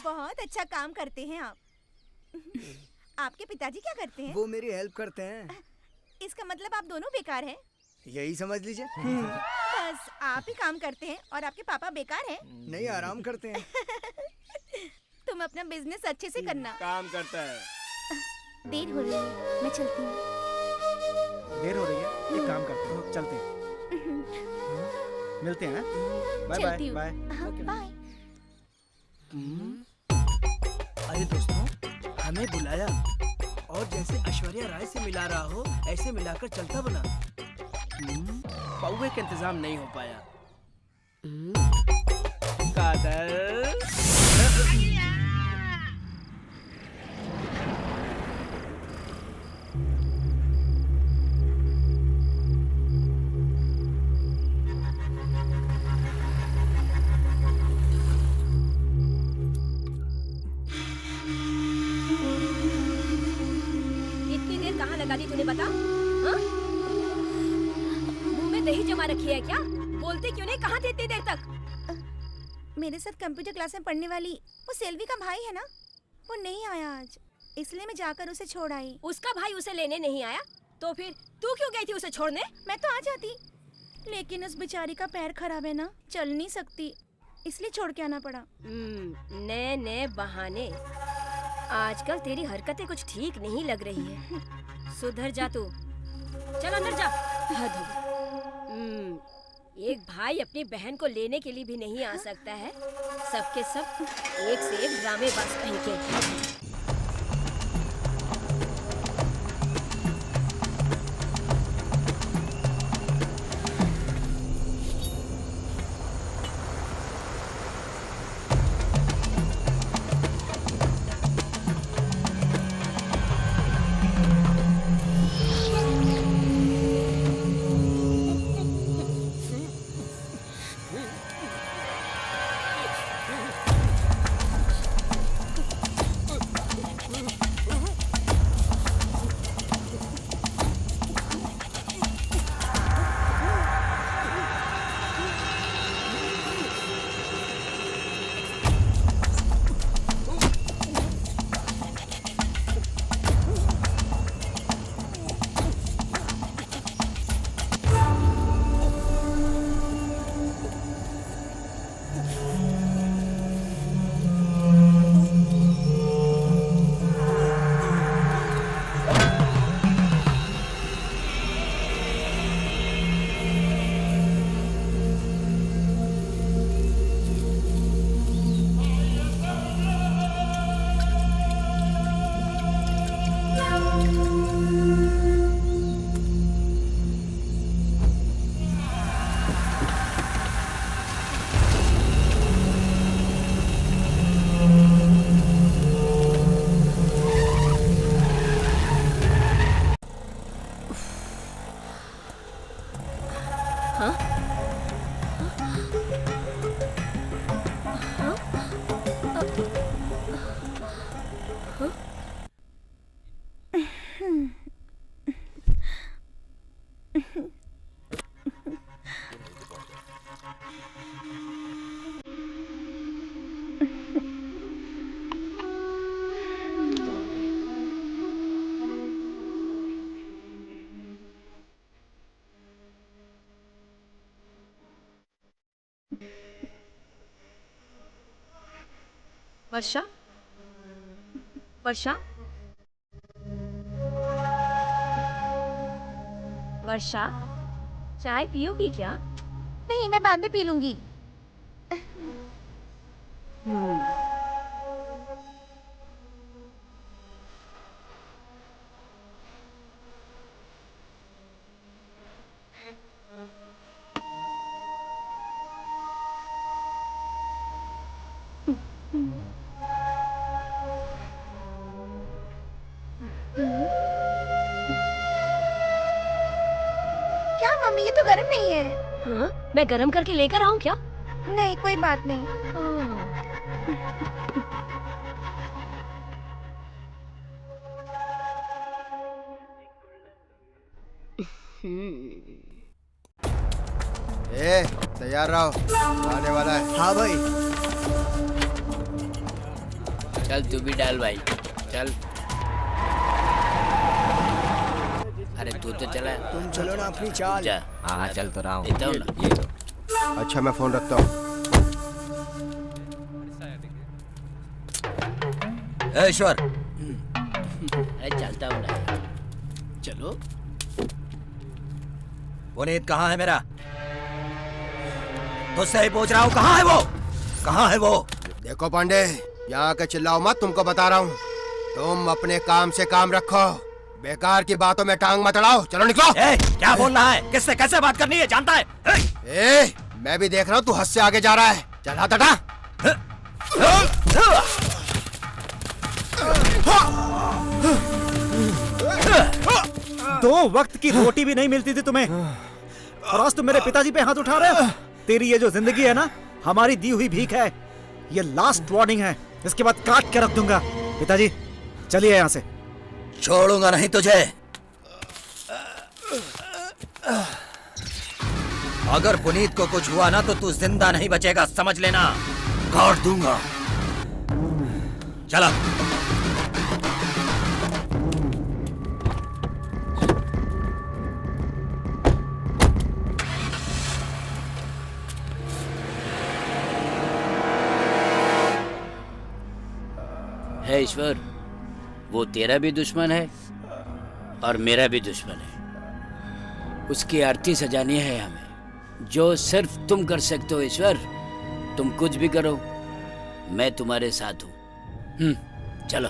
बहुत अच्छा काम करते हैं आप। आपके पिताजी क्या करते हैं?
वो मेरी हेल्प करते हैं।
इसका मतलब आप दोनों बेकार हैं।
यही समझ लीजिए।
बस आप ही काम करते हैं और आपके पापा बेकार हैं।
नहीं, आराम करते हैं।
तुम अपना बिजनेस अच्छे से करना।
काम करता है।
देर हो रही है, मैं चलती हूँ।
देर हो रही है, एक काम करते हैं, चलते हैं। मिलते हैं। बाय बाय
चलती हूँ।
बाय।
बाय।
अरे दोस्तों, हमें बुलाया और जैसे ऐश्वर्या राय से मिला रहा हो ऐसे मिलाकर चलता बना। पौवे का इंतजाम नहीं हो पाया। कादर।
इतनी देर कहाँ लगा दी तूने, बता? हाँ? मुंह में दही जमा रखी है क्या? बोलते क्यों नहीं? कहाँ थे इतनी देर तक?
मेरे साथ कंप्यूटर क्लास में पढ़ने वाली वो सेल्वी का भाई है ना, वो नहीं आया आज, इसलिए मैं जाकर उसे छोड़ आई।
उसका भाई उसे लेने नहीं आया तो फिर तू क्यों गई थी उसे छोड़ने?
मैं तो आ जाती, लेकिन उस बेचारी का पैर खराब है ना, चल नहीं सकती, इसलिए छोड़ के आना पड़ा।
नए नए बहाने। आजकल तेरी हरकतें कुछ ठीक नहीं लग रही है। सुधर जा तू। चल अंदर जा। हद हो गई। एक भाई अपनी बहन को लेने के लिए भी नहीं आ सकता है। सबके सब एक से एक ड्रामेबाज कहीं के।
वर्षा, वर्षा, वर्षा, चाय पियोगी क्या?
नहीं, मैं बाद में पी लूंगी। क्या मम्मी, ये तो गर्म नहीं है।
हाँ? मैं गरम करके लेकर आऊं क्या?
नहीं, कोई बात नहीं।
ए, तैयार रहो, आने वाला है।
हाँ भाई।
चल तू भी डाल भाई, चल। अरे तू तो चला।
तुम चलो ना अपनी चाल।
जा।
हाँ चल तो रहा हूँ।
देता हूँ ना।
ये लो।
अच्छा, मैं फोन रखता हूँ।
ईश्वर,
अरे चलता हूँ ना। चलो।
पुनीत कहाँ है मेरा? तुझसे ही पूछ रहा हूँ, कहाँ है वो? कहाँ है वो?
देखो पांडे, यहाँ के चिल्लाओ मत, तुमको बता रहा हूँ। तुम अपने काम से काम रखो, बेकार की बातों में टांग मत अड़ाओ। चलो निकलो।
क्या बोल रहा है? किससे कैसे बात करनी है जानता है?
मैं भी देख रहा हूँ, तू हद से आगे जा रहा है। चल हाथ हटा।
दो वक्त की रोटी भी नहीं मिलती थी तुम्हें, और आज तुम मेरे पिताजी पे हाथ उठा रहे हो। तेरी ये जो जिंदगी है ना, हमारी दी हुई भीख है। ये लास्ट वार्निंग है, इसके बाद काट के रख दूंगा। पिताजी चलिए यहाँ से।
छोड़ूंगा नहीं तुझे। अगर पुनीत को कुछ हुआ ना तो तू जिंदा नहीं बचेगा, समझ लेना। काट दूंगा। चला।
है ईश्वर, वो तेरा भी दुश्मन है और मेरा भी दुश्मन है। उसकी आरती सजानी है हमें, जो सिर्फ तुम कर सकते हो ईश्वर। तुम कुछ भी करो, मैं तुम्हारे साथ हूँ। चलो।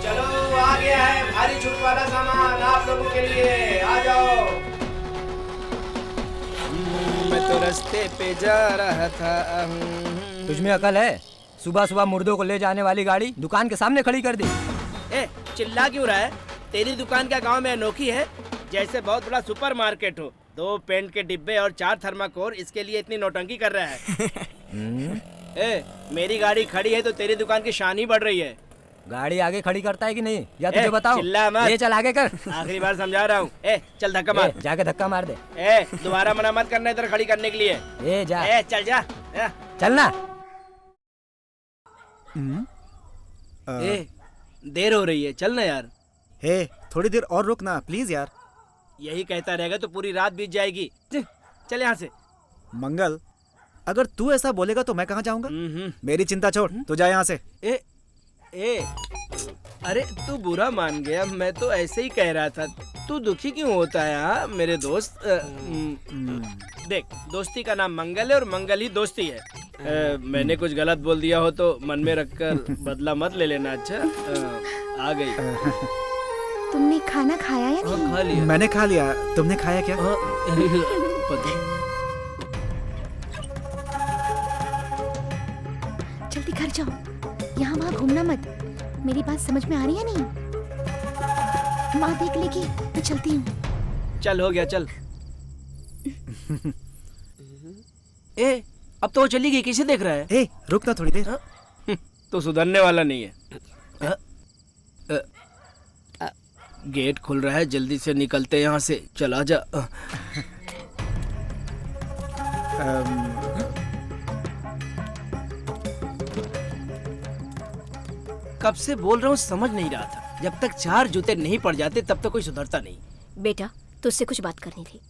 चलो, आ गया है भारी छूट वाला सामान आप लोगों के लिए। आ जाओ। मैं तो रास्ते पे जा रहा था।
तुझमें अकल है? सुबह सुबह मुर्दों को ले जाने वाली गाड़ी दुकान के सामने खड़ी कर दी।
ए, चिल्ला क्यों रहा है? तेरी दुकान क्या गांव में अनोखी है? जैसे बहुत बड़ा सुपरमार्केट हो। 2 पेंट के डिब्बे और 4 थर्माकोल, इसके लिए इतनी नौटंकी कर रहा है। ए, मेरी गाड़ी खड़ी है तो तेरी दुकान की शान ही बढ़ रही है।
गाड़ी आगे खड़ी करता है कि नहीं, या तुझे बताओ?
चिल्ला मत।
ये चल आगे कर।
आखिरी बार समझा रहा हूँ। ए, चल धक्का मार।
जाके धक्का मार दे।
ए, दोबारा मना मत करना इधर खड़ी करने के लिए।
ए, जा।
ए, चल जा।
चलना।
ए, देर हो रही है, चल ना यार।
हे, थोड़ी देर और रुक ना प्लीज यार।
यही कहता रहेगा तो पूरी रात बीत जाएगी। चल यहाँ से।
मंगल, अगर तू ऐसा बोलेगा तो मैं कहाँ जाऊंगा? मेरी चिंता छोड़, तू जा यहाँ से।
ए, अरे तू बुरा मान गया, मैं तो ऐसे ही कह रहा था। तू दुखी क्यों होता है? हाँ मेरे दोस्त, देख, दोस्ती का नाम मंगल है और मंगल ही दोस्ती है। मैंने कुछ गलत बोल दिया हो तो मन में रखकर बदला मत ले लेना। अच्छा, आ गई।
तुमने खाना खाया या नहीं?
खा लिया।
मैंने खा लिया, तुमने खाया क्या?
पता।
जल्दी घर जाओ, यहाँ वहाँ घूमना मत। मेरी बात समझ में आ रही है नहीं? माँ देख लेगी, मैं चलती हूँ।
चल हो गया चल। ए अब तो वो चली गई, किसे देख रहा है?
ए रुक ना थोड़ी देर।
तो सुधरने वाला नहीं है। गेट खुल रहा है, जल्दी से निकलते यहाँ से। चला जा। कब से बोल रहा हूँ, समझ नहीं रहा था। जब तक 4 जूते नहीं पड़ जाते तब तक कोई सुधरता नहीं।
बेटा तुझसे कुछ बात करनी थी।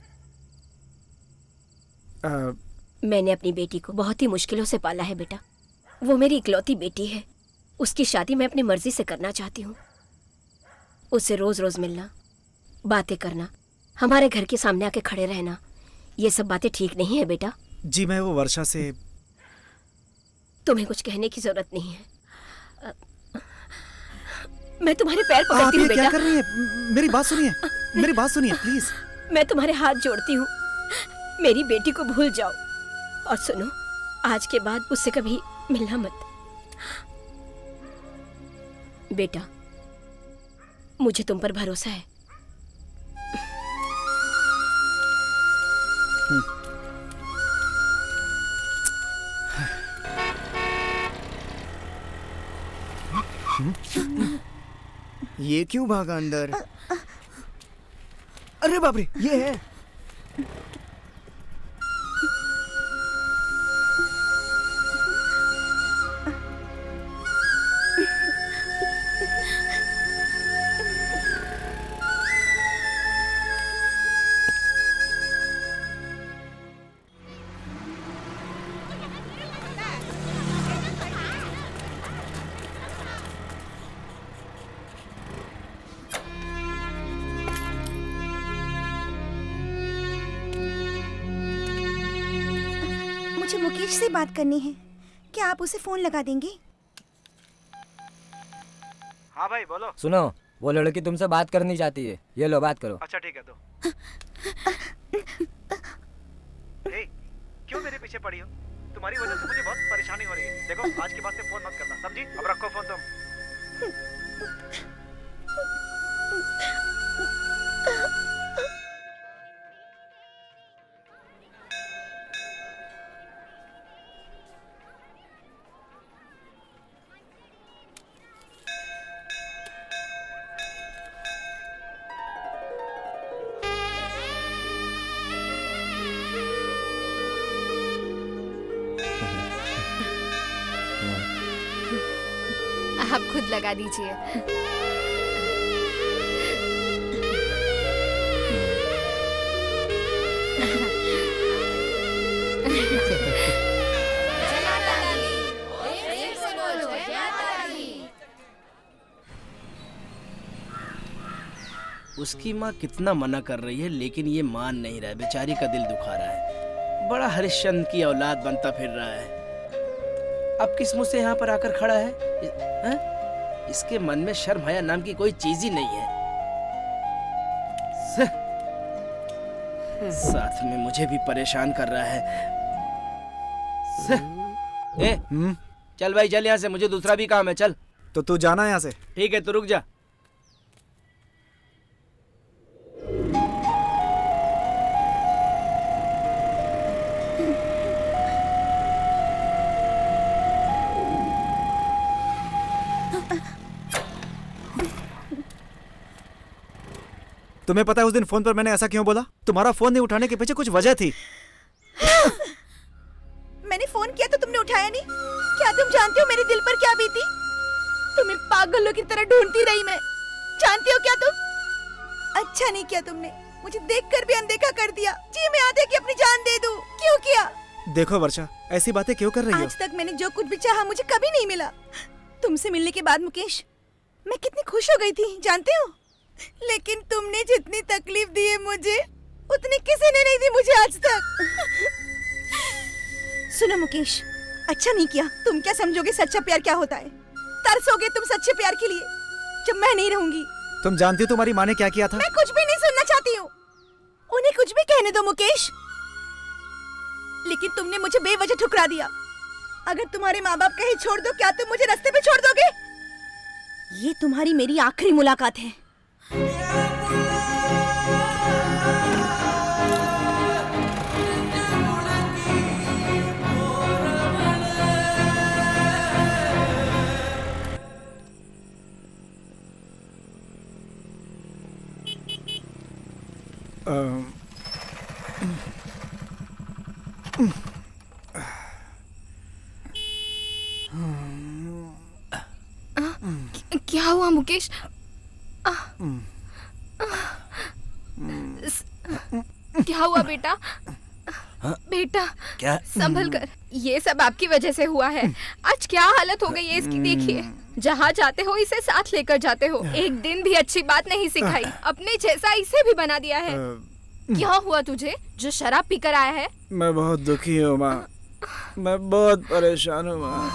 मैंने अपनी बेटी को बहुत ही मुश्किलों से पाला है बेटा। वो मेरी इकलौती बेटी है। उसकी शादी मैं अपनी मर्जी से करना चाहती हूँ। उससे रोज रोज मिलना, बातें करना, हमारे घर के सामने आके खड़े रहना, ये सब बातें ठीक नहीं है बेटा।
जी मैं वो वर्षा से।
तुम्हें कुछ कहने की जरूरत नहीं है। मैं तुम्हारे पैर पकड़ती हूँ बेटा।
क्या कर रही है? मेरी बात सुनिए, मेरी बात सुनिए प्लीज।
मैं तुम्हारे हाथ जोड़ती हूँ, मेरी बेटी को भूल जाओ। और सुनो, आज के बाद उससे कभी मिलना मत। बेटा मुझे तुम पर भरोसा है।
ये क्यों भागा अंदर? अरे बाप रे, ये है।
मुझे मुकेश से बात करनी है, क्या आप उसे फोन लगा देंगे?
हाँ भाई बोलो।
सुनो, वो लड़की तुमसे बात करनी चाहती है। ये लो बात करो।
अच्छा ठीक है दो। ए, क्यों मेरे पीछे पड़ी हो? तुम्हारी वजह से मुझे बहुत परेशानी हो रही है। देखो आज के बाद से फोन मत करना, समझी? अब रखो फोन तुम।
आप खुद लगा दीजिए।
उसकी माँ कितना मना कर रही है लेकिन ये मान नहीं रहा है। बेचारी का दिल दुखा रहा है। बड़ा हरिश्चंद्र की औलाद बनता फिर रहा है। अब किस मुंह से यहाँ पर आकर खड़ा है? इसके मन में शर्म हया नाम की कोई चीज ही नहीं है। साथ में मुझे भी परेशान कर रहा है। चल भाई चल यहाँ से, मुझे दूसरा भी काम है। चल
तो तू जाना यहाँ से।
ठीक है तो रुक जा।
तुम्हें पता है उस दिन फोन पर मैंने ऐसा क्यों बोला? तुम्हारा फोन नहीं उठाने के पीछे कुछ वजह थी।
मैंने फोन किया तो तुमने उठाया नहीं। क्या तुम जानते हो मेरे दिल पर क्या बीती? तुम्हें पागलों की तरह ढूंढती रही मैं। जानती हो क्या तुम? अच्छा नहीं किया तुमने, मुझे देखकर भी अनदेखा कर दिया। जी मैं आधे की अपनी जान दे दूं। क्यों किया?
देखो वर्षा, ऐसी बातें क्यों कर रही हो?
आज तक मैंने जो कुछ भी चाहा मुझे कभी नहीं मिला। तुमसे मिलने के बाद मुकेश, मैं कितनी खुश हो गई थी जानते हो? लेकिन तुमने जितनी तकलीफ दी है मुझे, उतनी किसी ने नहीं दी मुझे आज तक। सुनो मुकेश, अच्छा नहीं किया। तुम क्या समझोगे सच्चा प्यार क्या होता है? तरसोगे तुम सच्चे प्यार के लिए जब मैं नहीं रहूंगी।
तुम जानती हो तुम्हारी माँ ने क्या किया था?
मैं कुछ भी नहीं सुनना चाहती हूँ। उन्हें कुछ भी कहने दो मुकेश। लेकिन तुमने मुझे बेवजह ठुकरा दिया। अगर तुम्हारे माँ बाप कहीं छोड़ दो, क्या तुम मुझे रास्ते पे छोड़ दोगे? ये तुम्हारी मेरी आखिरी मुलाकात है।
क्या हुआ मुकेश? क्या हुआ बेटा? बेटा
क्या?
संभल कर, ये सब आपकी वजह से हुआ है। आज क्या हालत हो गई है इसकी, देखिए। जहाँ जाते हो इसे साथ लेकर जाते हो, एक दिन भी अच्छी बात नहीं सिखाई, अपने जैसा इसे भी बना दिया है। क्या हुआ तुझे जो शराब पीकर आया है?
मैं बहुत दुखी हूँ माँ, मैं बहुत परेशान हूँ माँ।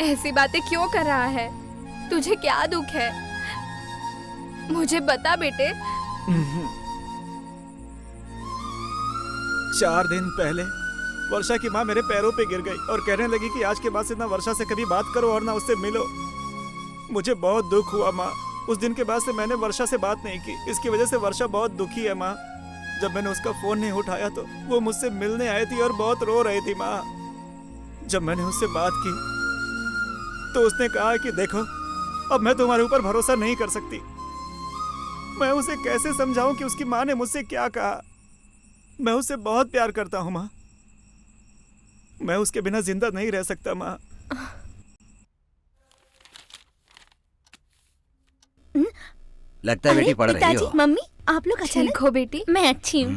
ऐसी बातें क्यों कर रहा है? तुझे क्या दुख है? मुझे बता बेटे।
4 दिन पहले वर्षा की माँ मेरे पैरों पे गिर गई और कहने लगी कि आज के बाद से ना वर्षा से कभी बात करो और ना उससे मिलो। मुझे बहुत दुख हुआ माँ। उस दिन के बाद से मैंने वर्षा से बात नहीं की। इसकी वजह से वर्षा बहुत दुखी है माँ। जब मैंने उसका फोन नहीं उठाया तो वो मुझसे मिलने आई थी और बहुत रो रही थी माँ। जब मैंने उससे बात की तो उसने कहा कि देखो, अब मैं तुम्हारे ऊपर भरोसा नहीं कर सकती। मैं उसे कैसे समझाऊं कि उसकी माँ ने मुझसे क्या कहा। मैं उससे बहुत प्यार करता हूँ माँ। मैं उसके बिना जिंदा नहीं रह सकता माँ।
लगता है बेटी पढ़ रही हो।
मम्मी, आप लोग अचानक?
ठीक हो बेटी?
मैं अच्छी हूँ।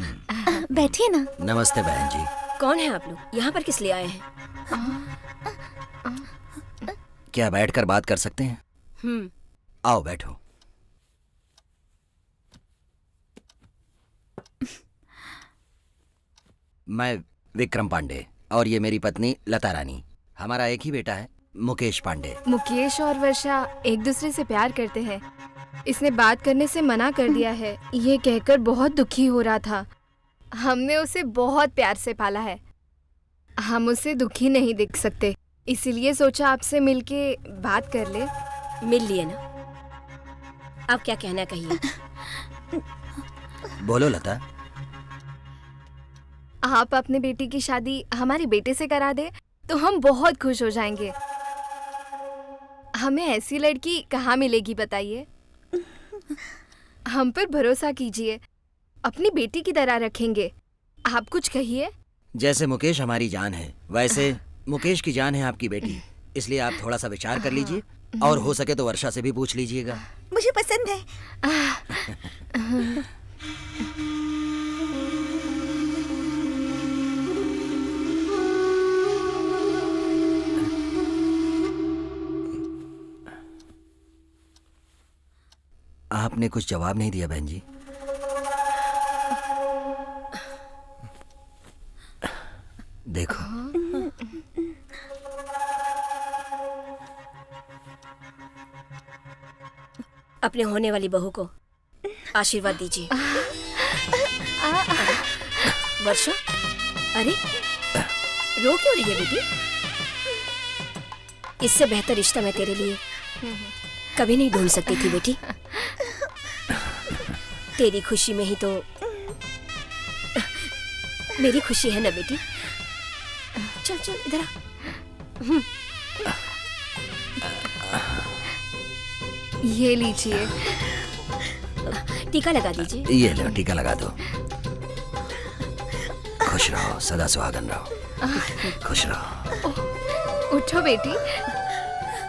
बैठिए ना।
नमस्ते बहन जी।
कौन है आप लोग? यहाँ पर किस लिए आए हैं?
क्या बैठकर बात कर सकते हैं? आओ बैठो। मैं विक्रम पांडे और ये मेरी पत्नी लता रानी। हमारा एक ही बेटा है, मुकेश पांडे।
मुकेश और वर्षा एक दूसरे से प्यार करते हैं। इसने बात करने से मना कर दिया है, ये कहकर बहुत दुखी हो रहा था। हमने उसे बहुत प्यार से पाला है, हम उसे दुखी नहीं देख सकते, इसीलिए सोचा आपसे मिलके बात कर ले।
मिल लिए ना? अब क्या कहना कहिए।
बोलो लता।
आप अपने बेटी की शादी हमारे बेटे से करा दे तो हम बहुत खुश हो जाएंगे। हमें ऐसी लड़की कहाँ मिलेगी बताइए? हम पर भरोसा कीजिए, अपनी बेटी की तरह रखेंगे। आप कुछ कहिए।
जैसे मुकेश हमारी जान है, वैसे मुकेश की जान है आपकी बेटी। इसलिए आप थोड़ा सा विचार कर लीजिए और हो सके तो वर्षा से भी पूछ लीजिएगा।
मुझे पसंद है।
आपने कुछ जवाब नहीं दिया बहन जी। देखो,
अपने होने वाली बहू को आशीर्वाद दीजिए। वर्षा, अरे रो क्यों रही है बेटी? इससे बेहतर रिश्ता मैं तेरे लिए कभी नहीं ढूंढ सकती थी बेटी। तेरी खुशी में ही तो मेरी खुशी है ना बेटी। चल चल इधर आ।
ये लीजिए।
टीका लगा दीजिए।
ये लो टीका लगा दो। खुश रहो, सदा सुहागन रहो। खुश रहो।
उठो बेटी,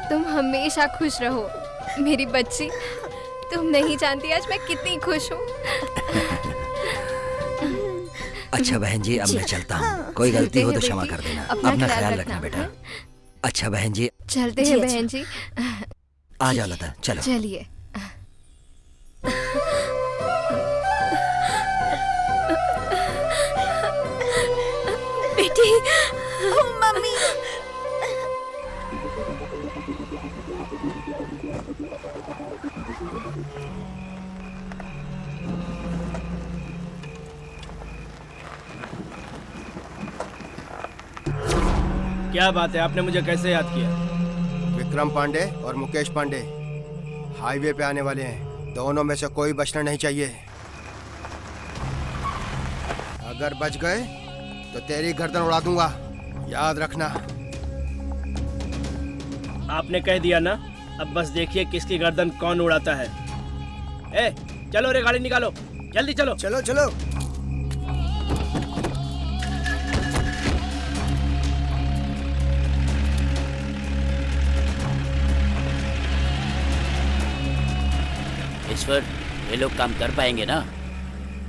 तुम हमेशा खुश रहो मेरी बच्ची। तुम नहीं जानती आज मैं कितनी खुश हूँ।
अच्छा बहन जी, अब मैं चलता हूँ। कोई गलती हो तो क्षमा कर देना। अपना ख्याल रखना बेटा। अच्छा बहन जी।
चलते हैं बहन जी।
आ जाओ लता, चलो।
चलिए।
बेटी।
ओ मम्मी।
क्या बात है, आपने मुझे कैसे याद किया?
विक्रम पांडे और मुकेश पांडे हाईवे पे आने वाले हैं। दोनों में से कोई बचना नहीं चाहिए। अगर बच गए तो तेरी गर्दन उड़ा दूंगा, याद रखना।
आपने कह दिया ना, अब बस देखिए किसकी गर्दन कौन उड़ाता है। ए, चलो रे, गाड़ी निकालो, जल्दी चलो।
चलो चलो।
ईश्वर, ये लोग काम कर पाएंगे ना?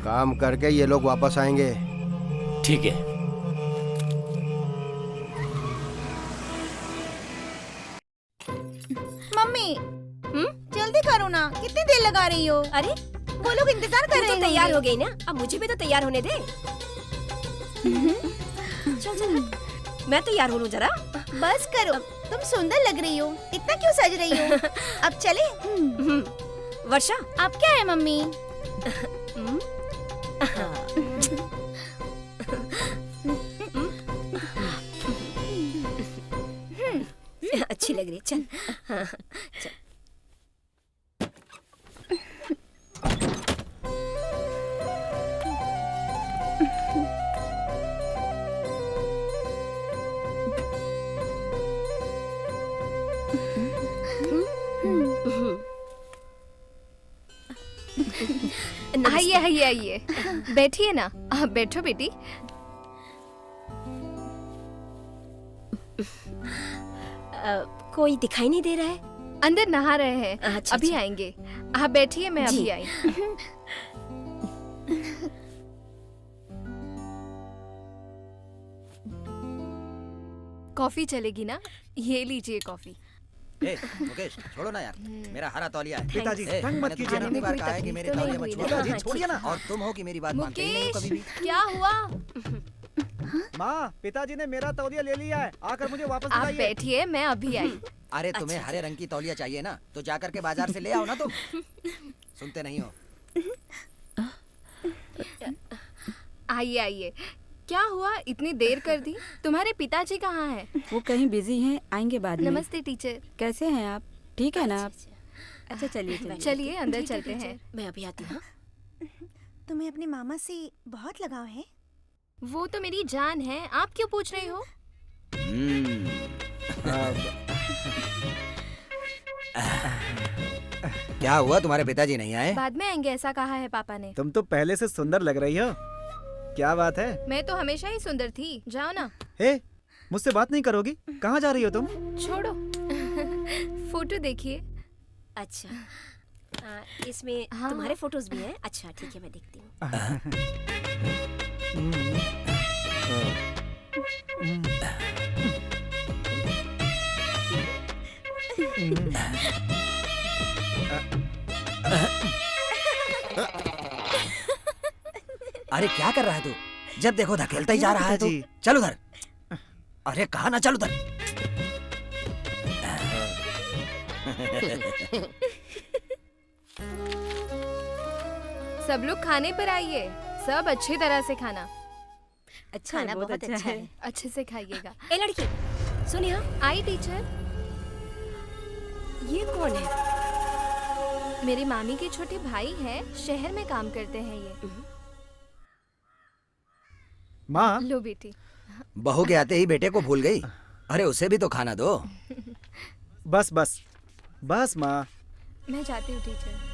काम करके ये लोग वापस आएंगे।
ठीक है।
मम्मी जल्दी करो ना, कितनी देर लगा रही हो?
अरे
वो लोग इंतजार कर
तू
रहे
तो
हैं।
तैयार हो गई ना, अब मुझे भी तो तैयार होने दे। चल चल हट। मैं तैयार हो लूं जरा।
बस करो, तुम सुंदर लग रही हो, इतना क्यों सज रही हो? अब चले।
वर्षा,
आप क्या है मम्मी?
अच्छी लग रही है, चल। हाँ, चल।
आइए आइए आइए, बैठिए ना। आप बैठो बेटी।
कोई दिखाई नहीं दे रहा है।
अंदर नहा रहे हैं।
अच्छा,
अभी
अच्छा।
आएंगे। आप बैठिए, मैं
जी।
अभी आई। कॉफी चलेगी ना? ये लीजिए कॉफी।
ए, मुकेश छोड़ो ना यार, मेरा हरा तौलिया है।
पिताजी,
ए,
तंग मत
मैंने
कीजिए
तुम्हें
ना।
कितनी बार कहा है कि मेरे तौलिया मत छुओ।
पिताजी छोड़िए ना।
और तुम हो कि मेरी बात मानते ही नहीं हो कभी भी।
क्या हुआ?
माँ, पिताजी ने मेरा तौलिया ले लिया है, आकर मुझे वापस
आप
दिलाइए।
बैठिए, मैं अभी आई।
अरे तुम्हें हरे रंग की तौलिया चाहिए ना, तो जा करके बाजार से ले आओ ना तुम। सुनते नहीं हो।
आइए आइए। क्या हुआ, इतनी देर कर दी? तुम्हारे पिताजी कहाँ हैं?
वो कहीं बिजी हैं, आएंगे बाद में।
नमस्ते टीचर।
कैसे हैं आप? ठीक है ना आप? अच्छा चलिए
चलिए अंदर चलते हैं।
मैं अभी आती हूँ।
तुम्हें अपने मामा से बहुत लगाव है?
वो तो मेरी जान है, आप क्यों पूछ रहे हो?
क्या हुआ, तुम्हारे पिताजी नहीं आए?
बाद में आएंगे ऐसा कहा है पापा ने।
तुम तो पहले से सुंदर लग रही हो। क्या बात है?
मैं तो हमेशा ही सुंदर थी। जाओ ना।
हे, मुझसे बात नहीं करोगी? कहाँ जा रही हो तुम?
छोड़ो। फोटो देखिए।
अच्छा, इसमें तुम्हारे फोटोज भी हैं? अच्छा ठीक है, मैं देखती हूँ।
अरे क्या कर रहा है तू? जब देखो धकेलता ही जा रहा है तू। चल उधर। अरे कहा ना, चल उधर।
सब लोग खाने पर आइए, सब अच्छी तरह से खाना।
अच्छा,
खाना बहुत अच्छा है।
अच्छे से खाइएगा।
ए लड़की, सुन यहाँ।
आई टीचर।
ये कौन है?
मेरे मामी के छोटे भाई हैं, शहर में काम करते हैं ये।
माँ,
लो बेटी।
बहू के आते ही बेटे को भूल गई। अरे उसे भी तो खाना दो।
बस बस बस माँ।
मैं जाती हूँ टीचर।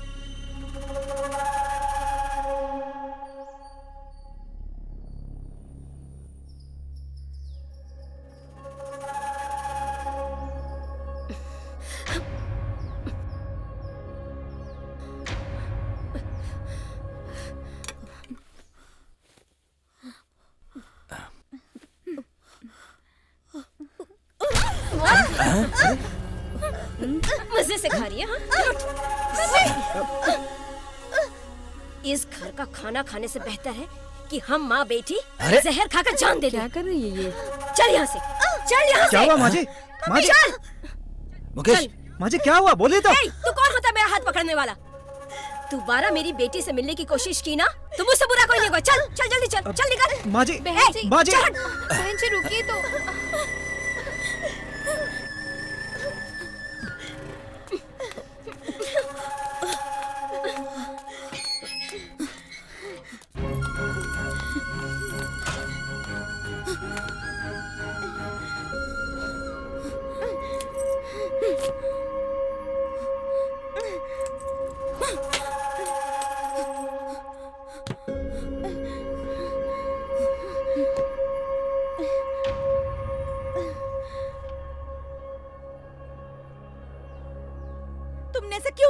मजे से खा रही है? हाँ? इस घर का खाना खाने से बेहतर है कि हम माँ बेटी जहर खाकर जान दे दें।
क्या कर रही है ये?
चल यहाँ से, चल यहाँ से।
क्या हुआ माँ जी? माँ जी,
चल।
मुकेश,
माँ जी क्या हुआ? बोलिए तो।
तू कौन होता है मेरा हाथ पकड़ने वाला? दोबारा मेरी बेटी से मिलने की कोशिश की ना, तो मुझसे बुरा कोई नहीं होगा। चल चल जल्दी चल, चल निकल।
माँ जी,
बहन जी,
माँ जी।
बहन जी रुकिए तो।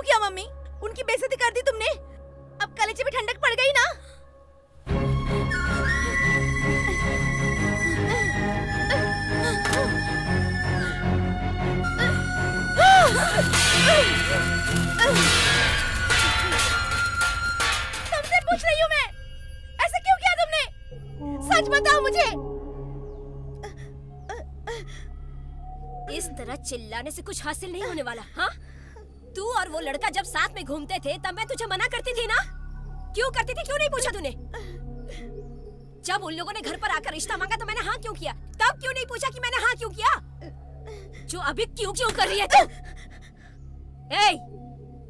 किया मम्मी? उनकी बेइज्जती कर दी तुमने। अब कलेजे में ठंडक पड़ गई ना। तुमसे पूछ रही हूँ मैं, ऐसा क्यों किया तुमने? सच बताओ मुझे।
इस तरह चिल्लाने से कुछ हासिल नहीं होने वाला। हाँ, तू और वो लड़का जब साथ में घूमते थे तब मैं तुझे मना करती थी ना? क्यों करती थी, क्यों नहीं पूछा तूने? जब उन लोगों ने घर पर आकर रिश्ता मांगा तो मैंने हाँ क्यों किया? तब क्यों नहीं पूछा कि मैंने हाँ क्यों किया? जो अभी क्यों क्यों कर रही है तू? ए,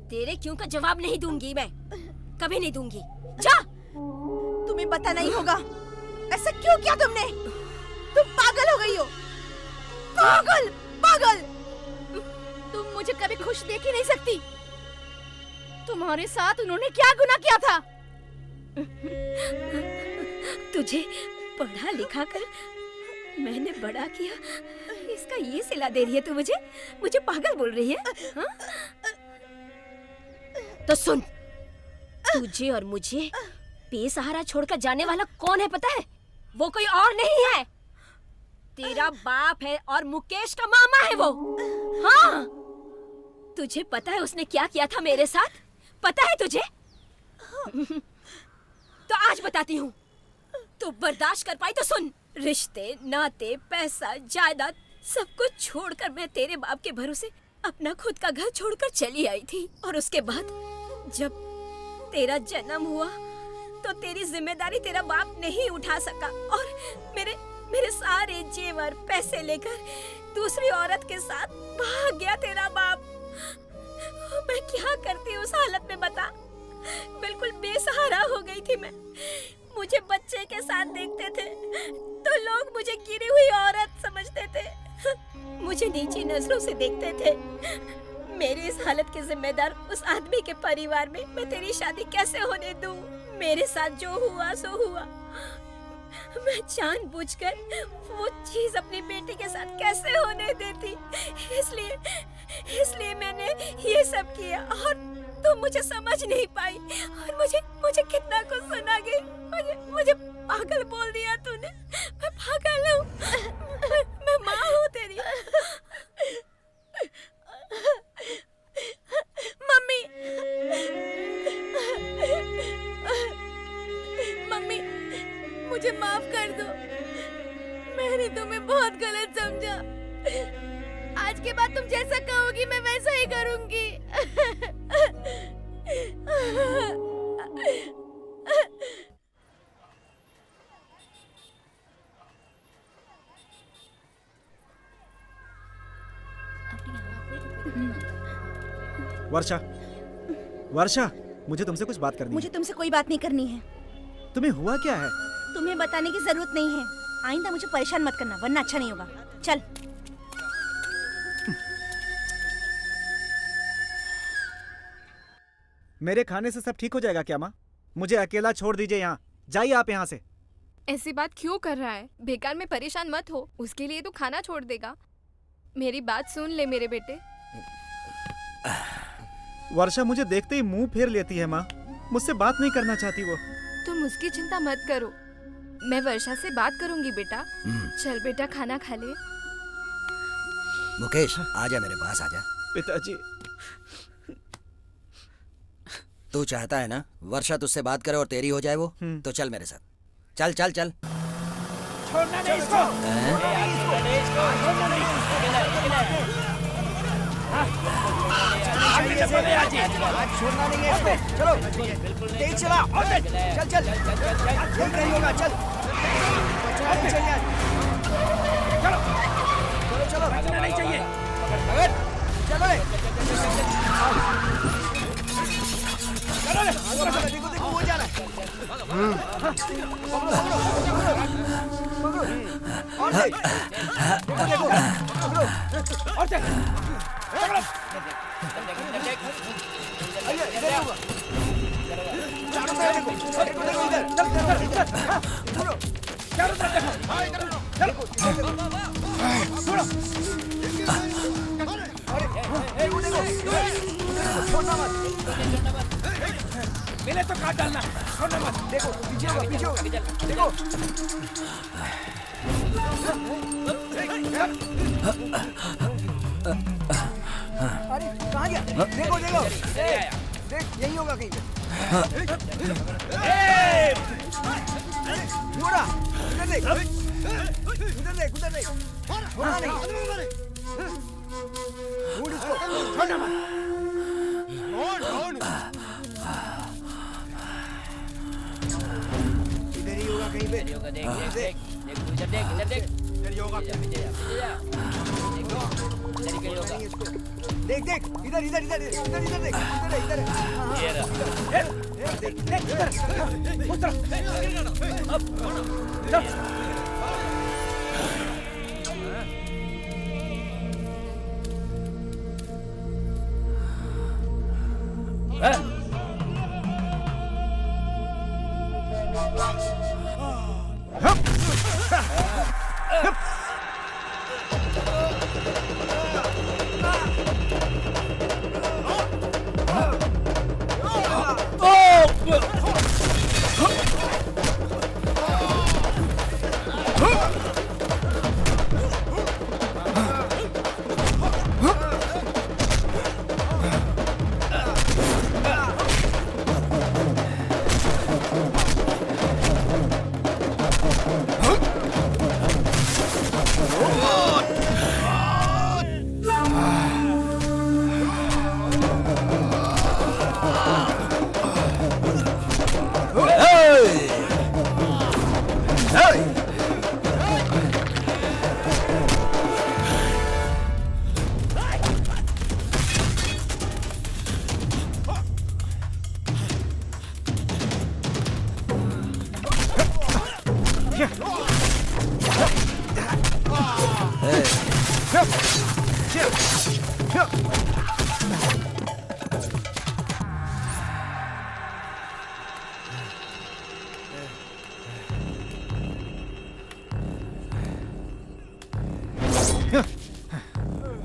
तेरे क्यों का जवाब नहीं दूंगी मैं, कभी नहीं दूंगी। जा।
तुम्हें पता नहीं होगा ऐसा क्यों किया तुमने। तुम पागल हो गई हो, पागल पागल। तुम मुझे कभी खुश देख ही नहीं सकती। तुम्हारे साथ उन्होंने क्या गुनाह किया था?
तुझे पढ़ा लिखा कर मैंने बड़ा किया, इसका ये सिला दे रही है तू मुझे? मुझे पागल बोल रही है? हाँ? तो सुन, तुझे और मुझे बेसहारा छोड़कर जाने वाला कौन है पता है? वो कोई और नहीं है, तेरा बाप है और मुकेश का मामा है वो। हाँ, तुझे पता है उसने क्या किया था मेरे साथ? पता है तुझे? तो आज बताती हूँ, तू बर्दाश्त कर पाई तो सुन। रिश्ते, नाते, पैसा, जायदाद सब कुछ छोड़कर मैं तेरे बाप के भरोसे अपना खुद का घर छोड़कर चली आई थी। और उसके बाद जब तेरा जन्म हुआ तो तेरी जिम्मेदारी तेरा बाप नहीं उठा सका और मेरे सारे जेवर पैसे लेकर दूसरी औरत के साथ भाग गया तेरा बाप। मैं क्या करती उस हालत में बता? बिल्कुल बेसहारा हो गई थी मैं। मुझे बच्चे के साथ देखते थे तो लोग मुझे गिरी हुई औरत समझते थे, मुझे नीची नजरों से देखते थे। मेरी इस हालत के जिम्मेदार उस आदमी के परिवार में मैं तेरी शादी कैसे होने दूं? मेरे साथ जो हुआ सो हुआ। मैं जानबूझकर वो चीज अपनी बेटी के साथ कैसे होने देती? इसलिए मैंने ये सब किया और तुम मुझे समझ नहीं पाई और मुझे कितना कुछ सुना गई। मुझे पागल बोल दिया तूने। मैं पागल हूँ, मैं माँ हूँ तेरी।
मम्मी, मम्मी मुझे माफ कर दो। मैंने तुम्हें बहुत गलत समझा। आज के बाद तुम जैसा कहोगी मैं वैसा ही करूंगी।
वर्षा, वर्षा, मुझे तुमसे कुछ बात करनी
मुझे तुमसे कोई बात नहीं करनी है।
है। तुम्हें हुआ क्या है?
तुम्हें बताने की जरूरत नहीं है। आइंदा मुझे परेशान मत करना वरना अच्छा नहीं होगा। चल।
मेरे खाने से सब ठीक हो जाएगा क्या माँ? मुझे अकेला छोड़ दीजिए यहाँ। जाइए आप यहाँ से।
ऐसी बात क्यों कर रहा है? बेकार में परेशान मत हो, उसके लिए तो खाना छोड़ देगा। मेरी बात सुन ले मेरे बेटे।
वर्षा मुझे देखते ही मुंह फेर लेती है माँ। मुझसे बात नहीं करना चाहती वो।
तुम उसकी चिंता मत करो, मैं वर्षा से बात करूंगी बेटा। चल बेटा खाना खा ले।
मुकेश आजा, मेरे पास आजा।
पिताजी,
तू चाहता है ना वर्षा तुझसे बात करे और तेरी हो जाए वो? तो चल मेरे साथ, चल चल चल।
छोड़ना नहीं इसको।
छोड़ना नहीं है इसको। चलो तेज चला। चल चल यही नहीं होगा। चल चलो चलो चलो।
बचना नहीं चाहिए।
चलो
चलो
देखो वो जा रहा है। और देखो
और चल।
छोड़ना मत।
मिले तो काट डालना, छोड़ना मत।
देखो पीछे होगा, पीछे होगा। देखो अरे कहाँ गया? देखो देखो देख, यही होगा कहीं पे। मुड़ा, उधर देख, उधर देख, उधर देख। मुड़ा नहीं। मुड़ इसको, छोड़ना मत। इधर ही होगा कहीं पे।
देख देख देख देख, इधर देख,
इधर ही होगा। देख देख, इधर इधर इधर इधर इधर देख, इधर इधर।
ये रहा।
देख देख इधर, उस तरफ। चल।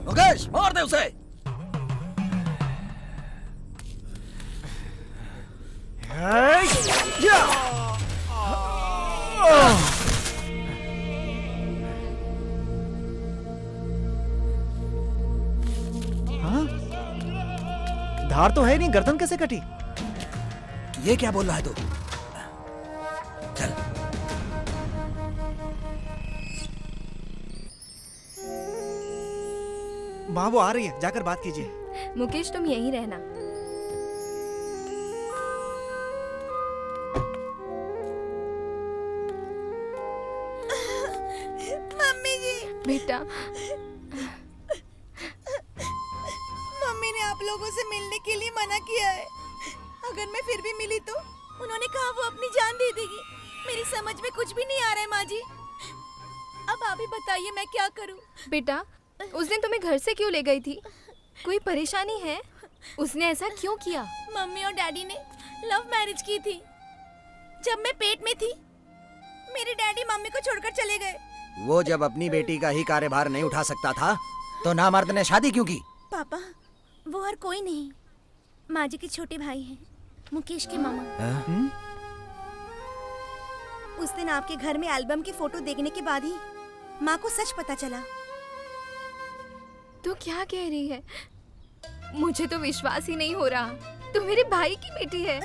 मुकेश मार दे उसे।
हाँ? धार तो है नहीं, गर्दन कैसे कटी?
ये क्या बोल रहा है तू? चल।
माँ वो आ रही है, जाकर बात कीजिए।
मुकेश तुम यहीं रहना।
मम्मी जी,
बेटा
मम्मी ने आप लोगों से मिलने के लिए मना किया है। अगर मैं फिर भी मिली तो उन्होंने कहा वो अपनी जान दे देगी। मेरी समझ में कुछ भी नहीं आ रहा है माँ जी। अब आप ही बताइए मैं क्या करूं?
बेटा उस दिन तुम्हें घर से क्यों ले गई थी? कोई परेशानी है? उसने ऐसा क्यों किया?
मम्मी और डैडी ने लव मैरिज की थी। जब मैं पेट में थी मेरे डैडी मम्मी को छोड़कर चले गए।
वो जब अपनी बेटी का ही कार्यभार नहीं उठा सकता था तो नामर्द ने शादी क्यों की?
पापा वो और कोई नहीं, माँ जी के छोटे भाई हैं, मुकेश के मामा। उस दिन आपके घर में एल्बम की फोटो देखने के बाद ही माँ को सच पता चला।
तू क्या कह रही है? मुझे तो विश्वास ही नहीं हो रहा। तू मेरे भाई की बेटी है।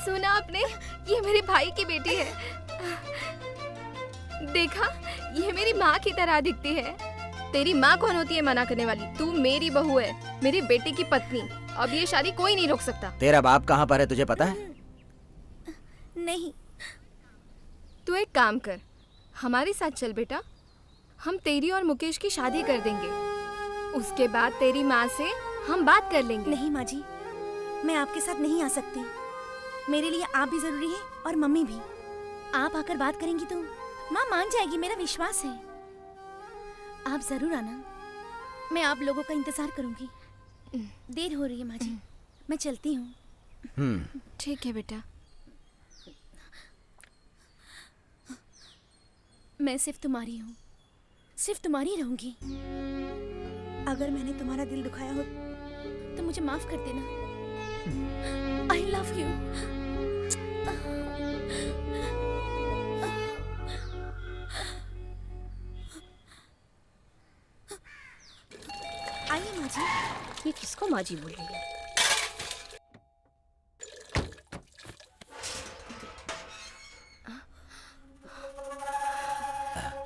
सुना आपने? ये मेरे भाई की बेटी है। देखा, ये मेरी माँ की तरह दिखती है। तेरी माँ कौन होती है मना करने वाली? तू मेरी बहू है, मेरी बेटी की पत्नी। अब ये शादी कोई नहीं रोक सकता।
तेरा बाप कहाँ पर है तुझे पता है?
नहीं।
तू एक काम कर, हमारे साथ चल बेटा। हम तेरी और मुकेश की शादी कर देंगे। उसके बाद तेरी माँ से हम बात कर लेंगे।
नहीं माँ जी, मैं आपके साथ नहीं आ सकती। मेरे लिए आप भी जरूरी है और मम्मी भी। आप आकर बात करेंगी तो माँ मान जाएगी, मेरा विश्वास है। आप जरूर आना, मैं आप लोगों का इंतजार करूंगी। देर हो रही है माँ जी, मैं चलती हूँ।
ठीक है बेटा।
मैं सिर्फ तुम्हारी हूँ, सिर्फ तुम्हारी रहूंगी। अगर मैंने तुम्हारा दिल दुखाया हो तो मुझे माफ कर देना। I love you. आइए माँ जी।
ये किसको माँ जी बोल रही है?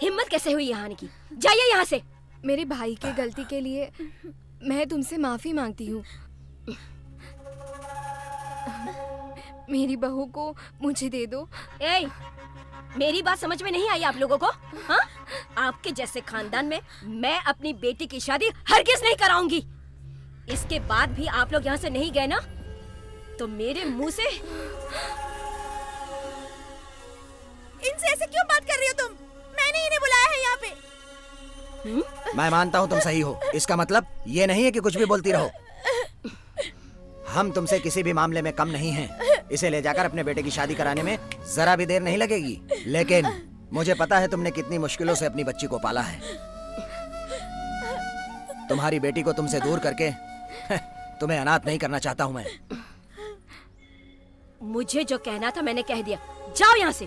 हिम्मत कैसे हुई यहाँ आने की? जाइए यहाँ से।
मेरे भाई के गलती के लिए मैं तुमसे माफी मांगती हूँ। मेरी बहू को मुझे दे दो।
ए, मेरी बात समझ में नहीं आई आप लोगों को? हाँ? आपके जैसे खानदान में मैं अपनी बेटी की शादी हरगिज नहीं कराऊंगी। इसके बाद भी आप लोग यहाँ से नहीं गए ना, तो मेरे मुंह से।
इनसे ऐसे क्यों बात कर रही हो तुम? मैंने इन्हें बुलाया है यहाँ पे।
मैं मानता हूँ तुम सही हो, इसका मतलब ये नहीं है कि कुछ भी बोलती रहो। हम तुमसे किसी भी मामले में कम नहीं हैं। इसे ले जाकर अपने बेटे की शादी कराने में जरा भी देर नहीं लगेगी। लेकिन मुझे पता है तुमने कितनी मुश्किलों से अपनी बच्ची को पाला है। तुम्हारी बेटी को तुमसे दूर करके तुम्हें अनाथ नहीं करना चाहता हूँ मैं।
मुझे जो कहना था मैंने कह दिया। जाओ यहाँ से।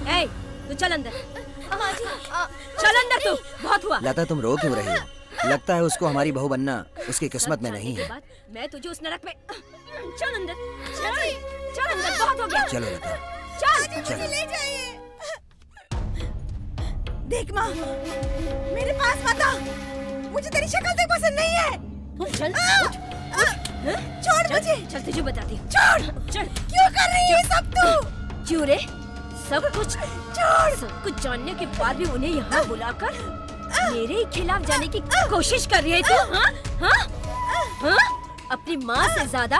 ए, तू चल अंदर।
माँ जी,
चल अंदर तू। बहुत हुआ।
लता तुम रो क्यों रही हो? लगता है उसको हमारी बहू बनना उसकी किस्मत में नहीं है।
मैं तुझे उस नरक में। चल अंदर। चल अंदर। बहुत हो गया।
चलो लता।
चल।
मुझे ले जाइए। देख माँ, मेरे पास मत आ। मुझे तेरी शक्ल देख पसंद नहीं है।
चल।
छोड़ मुझे।
चल तुझे बताती हूँ।
छोड़।
चल।
क्यों कर रही है सब तू?
क्यों रे? सब कुछ जानने के बाद भी उन्हें यहाँ बुलाकर मेरे ही खिलाफ जाने की कोशिश कर रही है तू? हाँ? अपनी माँ से ज्यादा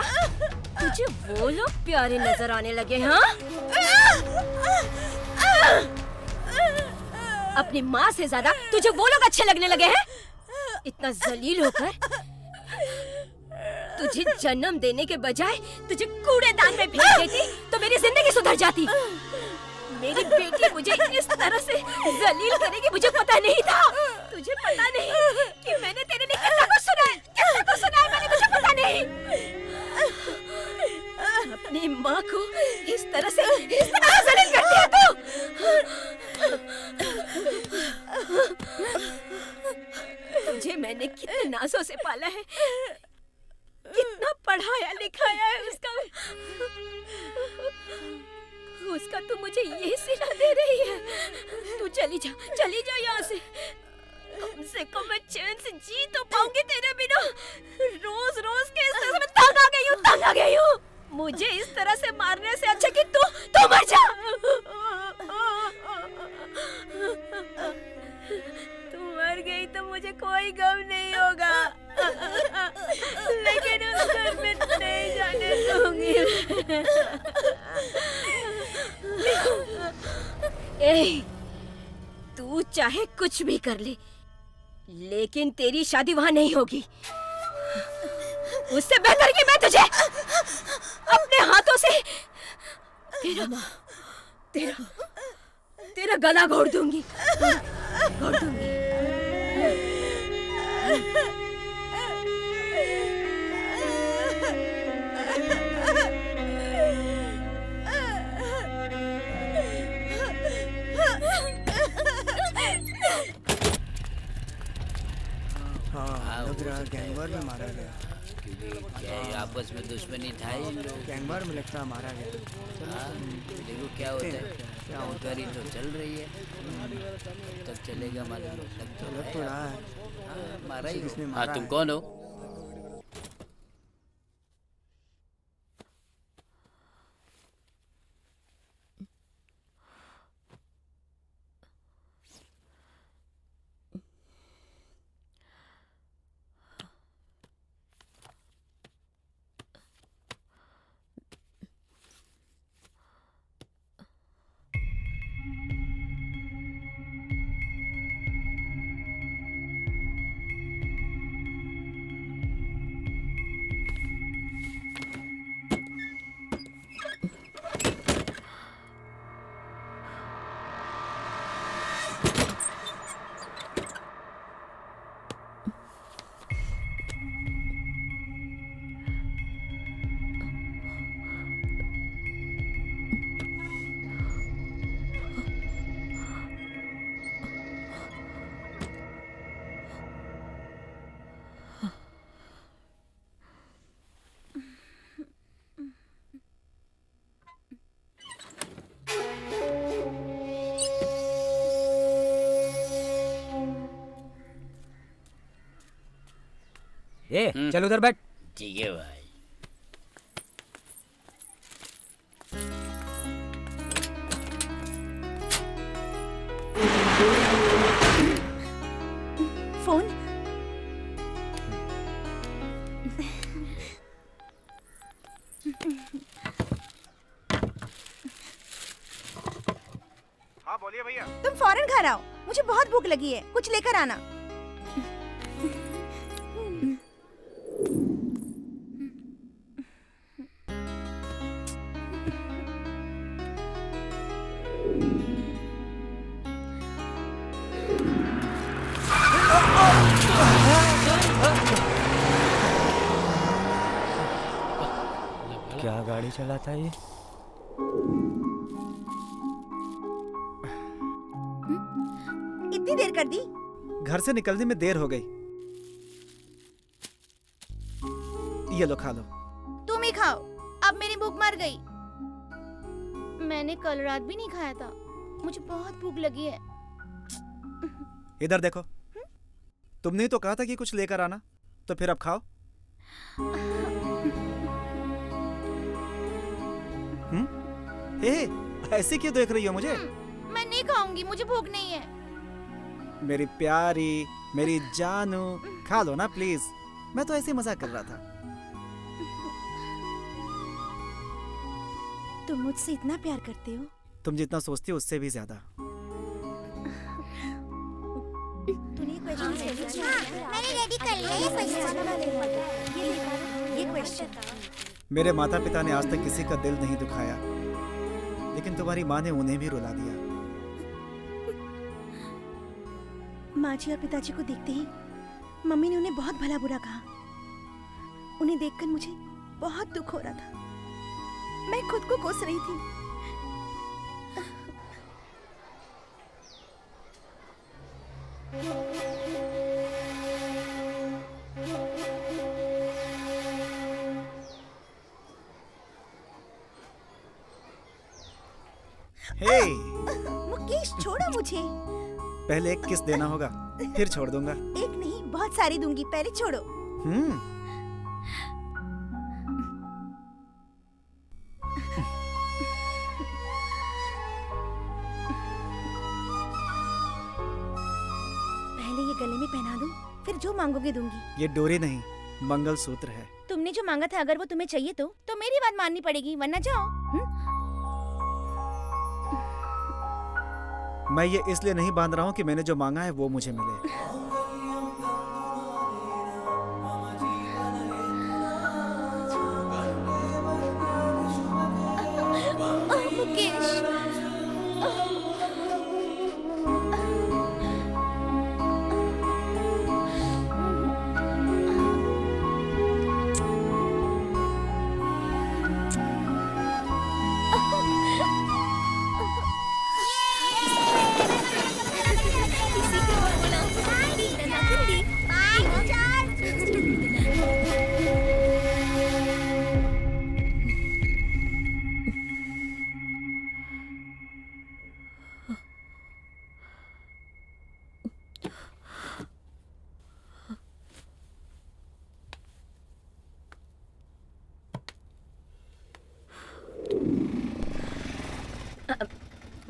तुझे वो लोग प्यारे नजर आने लगे? हाँ? अपनी माँ से ज्यादा तुझे वो लोग अच्छे लगने लगे हैं? इतना जलील होकर तुझे जन्म देने के बजाय तुझे कूड़ेदान में फेंक देती तो मेरी जिंदगी सुधर जाती। मेरी बेटी मुझे इस तरह से जलील करेगी मुझे पता नहीं था। तुझे पता नहीं कि मैंने तेरे लिए कितना कुछ सुना है। मैंने तुझे पता नहीं। अपनी माँ को इस तरह से जलील करती है तू। तुझे मैंने कितने नाजों से पाला है, कितना पढ़ाया लिखाया है। उसका तू मुझे ये सिला दे रही है। तू चली जा यहाँ से। कम से कम मैं चैन से जी तो पाऊंगी तेरे बिना। रोज के इस तरह से मैं तंग आ गई हूँ। मुझे इस तरह से मारने से अच्छा कि तू मर जा। तू मर गई तो मुझे कोई गम नहीं होगा, लेकिन उस घर में नहीं जाने दूंगी। तू चाहे कुछ भी कर ले, लेकिन तेरी शादी वहां नहीं होगी। उससे बेहतर कि मैं तुझे अपने हाथों से तेरा गला घोट दूंगी।
लग रहा गैंगवार में मारा गया।
क्या ये आपस में दुश्मनी था ही लोग?
गैंगवार में लगता मारा गया।
देखो क्या होता है। इंक्वायरी तो चल रही है, कब तक चलेगा मालूम लग तो रहा है। मारा ही। हाँ, तुम कौन हो?
चल उधर बैठ।
ठीक है भाई।
फोन।
हाँ बोलिए भैया।
तुम फौरन घर आओ, मुझे बहुत भूख लगी है, कुछ लेकर आना।
क्या गाड़ी चलाता है ये?
इतनी देर कर दी?
घर से निकलने में देर हो गई। ये लो खा लो।
तुम ही खाओ, अब मेरी भूख मर गई। मैंने कल रात भी नहीं खाया था, मुझे बहुत भूख लगी है।
इधर देखो, तुमने ही तो कहा था कि कुछ लेकर आना, तो फिर अब खाओ। ऐसे क्यों देख रही हो मुझे?
मैं नहीं खाऊंगी, मुझे भूख नहीं है।
मेरी प्यारी, मेरी जानू, खा लो ना प्लीज। मैं तो ऐसे ही मजाक कर रहा था।
तुम मुझसे इतना प्यार करते हो?
तुम जितना सोचती हो उससे भी ज्यादा।
तूने मैंने रेडी कर लिया ये क्वेश्चन।
मेरे माता पिता ने आज तक किसी का दिल नहीं दुखाया, लेकिन तुम्हारी माँ ने उन्हें भी रुला दिया।
माँ जी और पिताजी को देखते ही मम्मी ने उन्हें बहुत भला बुरा कहा। उन्हें देखकर मुझे बहुत दुख हो रहा था। मैं खुद को कोस रही थी।
हे,
मुकेश छोड़ो मुझे।
पहले एक किस देना होगा, फिर छोड़ दूंगा।
एक नहीं, बहुत सारी दूंगी, पहले छोड़ो। पहले ये गले में पहना दूं, फिर जो मांगोगे दूंगी।
ये डोरी नहीं, मंगलसूत्र है।
तुमने जो मांगा था अगर वो तुम्हें चाहिए तो मेरी बात माननी पड़ेगी, वरना जाओ।
मैं ये इसलिए नहीं बांध रहा हूँ कि मैंने जो मांगा है वो मुझे मिले।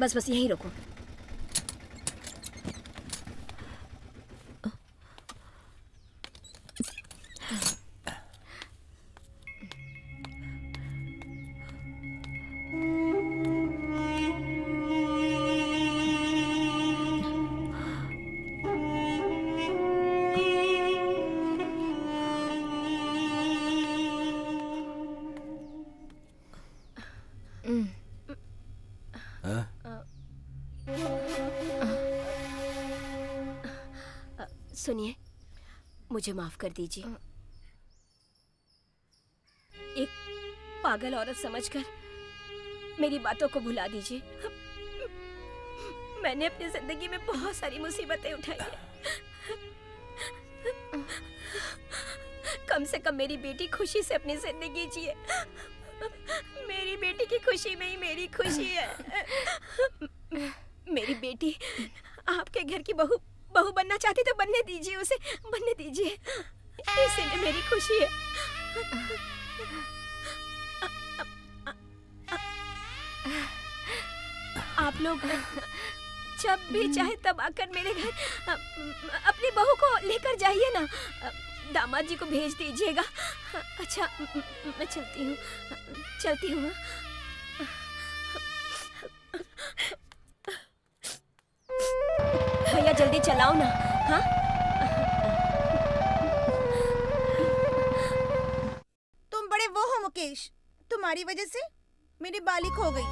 बस बस यहीं रोको। सुनिए, मुझे माफ कर दीजिए। एक पागल औरत समझकर मेरी बातों को भुला दीजिए। मैंने अपनी जिंदगी में बहुत सारी मुसीबतें उठाई हैं। कम से कम मेरी बेटी खुशी से अपनी जिंदगी जिए। मेरी बेटी की खुशी में ही मेरी खुशी है। मेरी बेटी आपके घर की बहू बनना चाहती तो बनने दीजिए, उसे बनने दीजिए। इसीलिए मेरी खुशी है। आप लोग जब भी चाहे तब आकर मेरे घर अपनी बहू को लेकर जाइए ना। दामाद जी को भेज दीजिएगा। अच्छा मैं चलती हूँ। भैया जल्दी चलाओ ना। हाँ
तुम बड़े वो हो मुकेश, तुम्हारी वजह से मेरी बाली खो गई।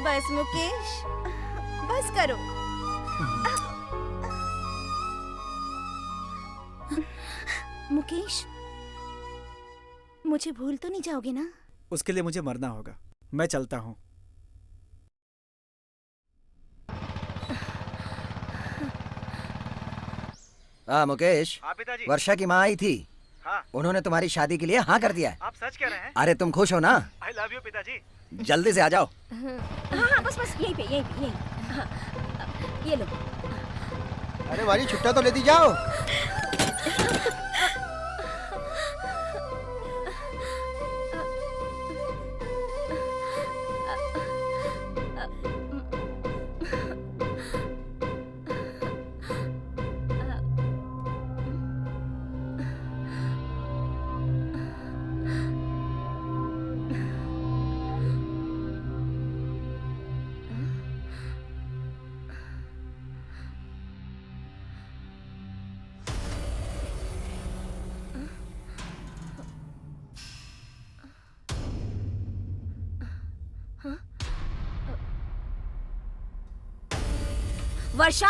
बस मुकेश, बस करो। मुकेश, मुझे भूल तो नहीं जाओगे ना?
उसके लिए मुझे मरना होगा। मैं चलता हूँ।
मुकेश,
हाँ पिताजी।
वर्षा की माँ आई थी।
हाँ।
उन्होंने तुम्हारी शादी के लिए हाँ कर दिया है।
आप सच कह रहे हैं?
अरे तुम खुश हो ना?
आई लव यू पिताजी।
जल्दी से आ जाओ।
हाँ बस यहीं पे। हाँ, ये लो।
अरे वाली छुट्टा तो लेती जाओ।
वर्षा,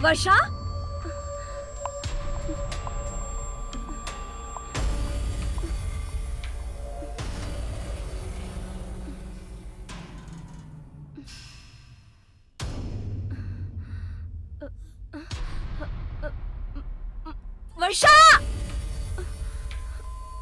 वर्षा, वर्षा,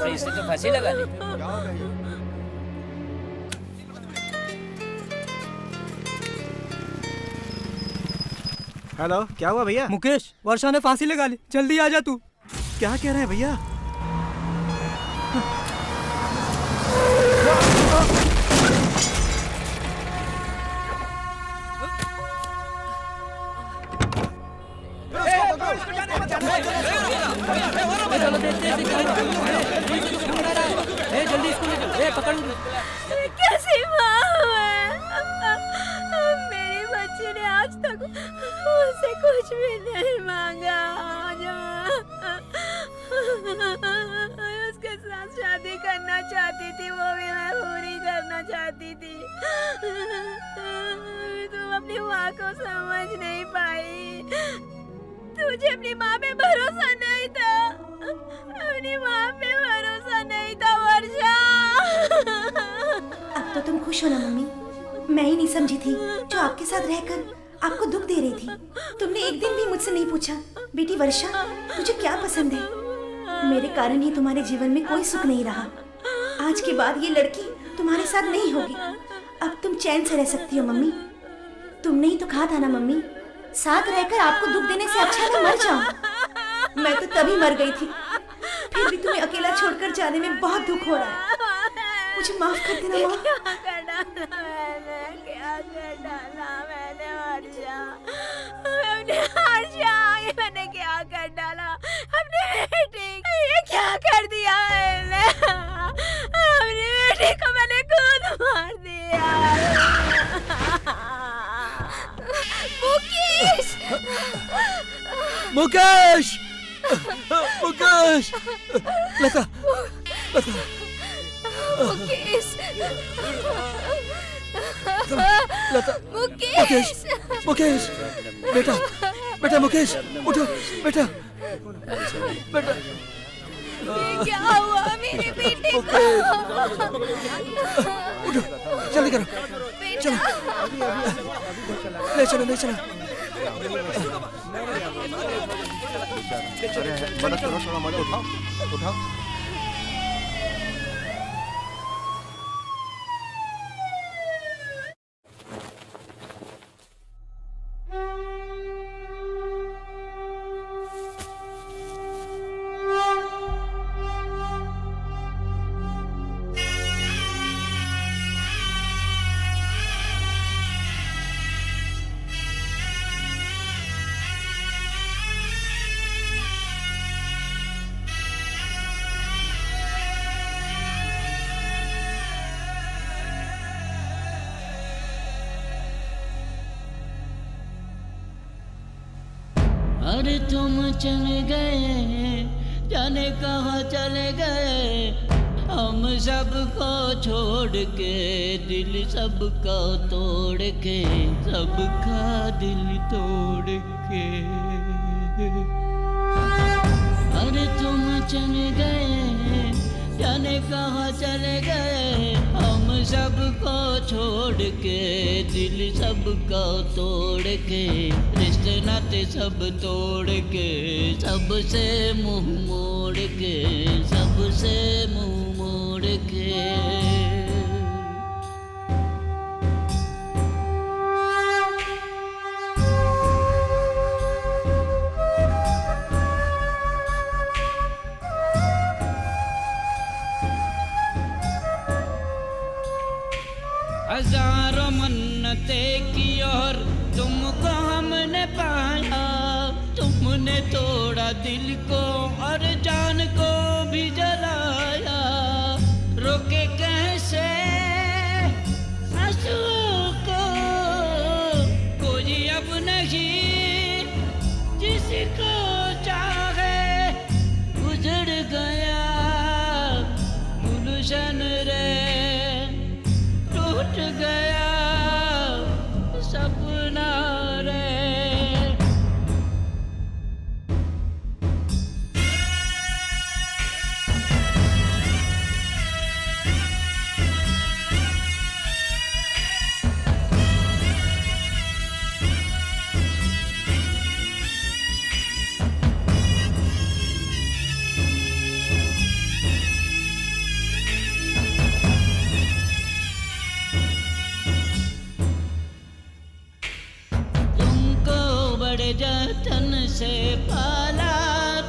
इससे तो फांसी लगा दी।
हेलो, क्या हुआ भैया?
मुकेश, वर्षा ने फांसी लगा ली, जल्दी आ जा तू।
क्या कह रहे हैं भैया?
जल्दी इसको ले चल, पकड़।
कैसी माँ है? मेरी बच्ची ने आज तक मुझसे कुछ भी नहीं मांगा। उसके साथ शादी करना चाहती थी, वो भी मैं पूरी करना चाहती थी। तुम अपनी माँ को समझ नहीं पाई। तुझे अपनी माँ पे भरोसा नहीं था, अपनी माँ पे भरोसा नहीं था वर्षा।
अब तो तुम खुश हो ना मम्मी? मैं ही नहीं समझी थी जो आपके साथ रहकर आपको दुख दे रही थी। तुमने एक दिन भी मुझसे नहीं पूछा, बेटी वर्षा तुझे क्या पसंद है? मेरे कारण ही तुम्हारे जीवन में कोई सुख नहीं रहा। आज के बाद ये लड़की तुम्हारे साथ नहीं होगी। अब तुम चैन से रह सकती हो मम्मी। तुमने ही तो कहा था ना मम्मी, साथ रहकर आपको दुख देने से अच्छा मैं मर जाऊं। मैं तो तभी मर गई थी, फिर भी तुम्हें अकेला छोड़कर जाने में बहुत दुख हो रहा है। मुझे माफ कर देना माँ।
क्या कर डाला मैंने हर्षा, ये मैंने क्या कर डाला अपने बेटे, ये क्या कर दिया मैंने अपने बेटे को, मैंने खुद मार दिया। मुकेश,
मुकेश, मुकेश, लता, लता,
मुकेश,
लता,
मुकेश,
मुकेश, बेटा, बेटा मुकेश, उठो, बेटा, बेटा,
ये क्या हुआ मेरे बेटे को?
उठो, जल्दी करो, चलो, ले चलो, ले चलो।
मदद करो, थोड़ा मदद उठाओ, उठाओ।
अरे तुम चले गए, जाने कहाँ चले गए, हम सबको छोड़ के, दिल सबका तोड़ के, सबका दिल तोड़ के। अरे तुम चले गए, जाने कहाँ चले गए, हम सबको छोड़ के, दिल सबका तोड़ के, रिश्ते नाते सब तोड़ के, सबसे मुंह मोड़ के, सबसे मुंह मोड़ के। हजारों मन्नते की और तुमको हमने पाया, तुमने तोड़ा दिल को और जान को भी जलाया, रोके कैसे आंसुओं को, कोई अब नहीं जिसको चाहे, उजड़ गया गुलशन रे, टूट गया सपना रे। बड़े जतन से पाला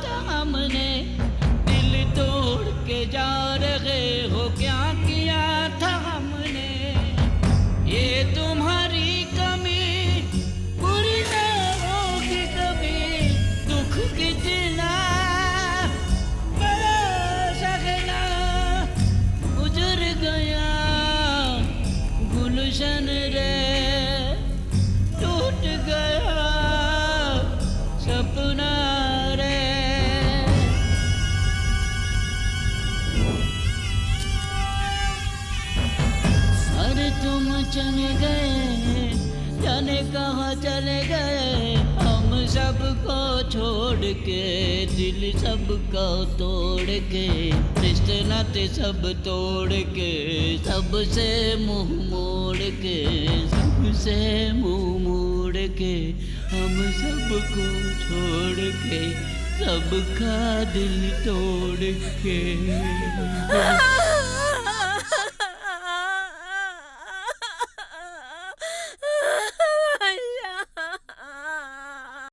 था हमने, दिल तोड़ के जा रहे हो, क्या किया था हमने, ये तुम्हारी कमी पूरी न होगी कभी, दुख कितना बड़ा सगना, गुजर गया गुलशन रे, टूट गया सपना रे। अरे तुम चले गए, जाने कहाँ चले गए, हम सबको छोड़ के, दिल सबका तोड़ के, रिश्ते नाते सब तोड़ के, सबसे मुंह मोड़ के, सबसे मुंह मोड़ के, हम सबको छोड़ के, सबका दिल तोड़ के।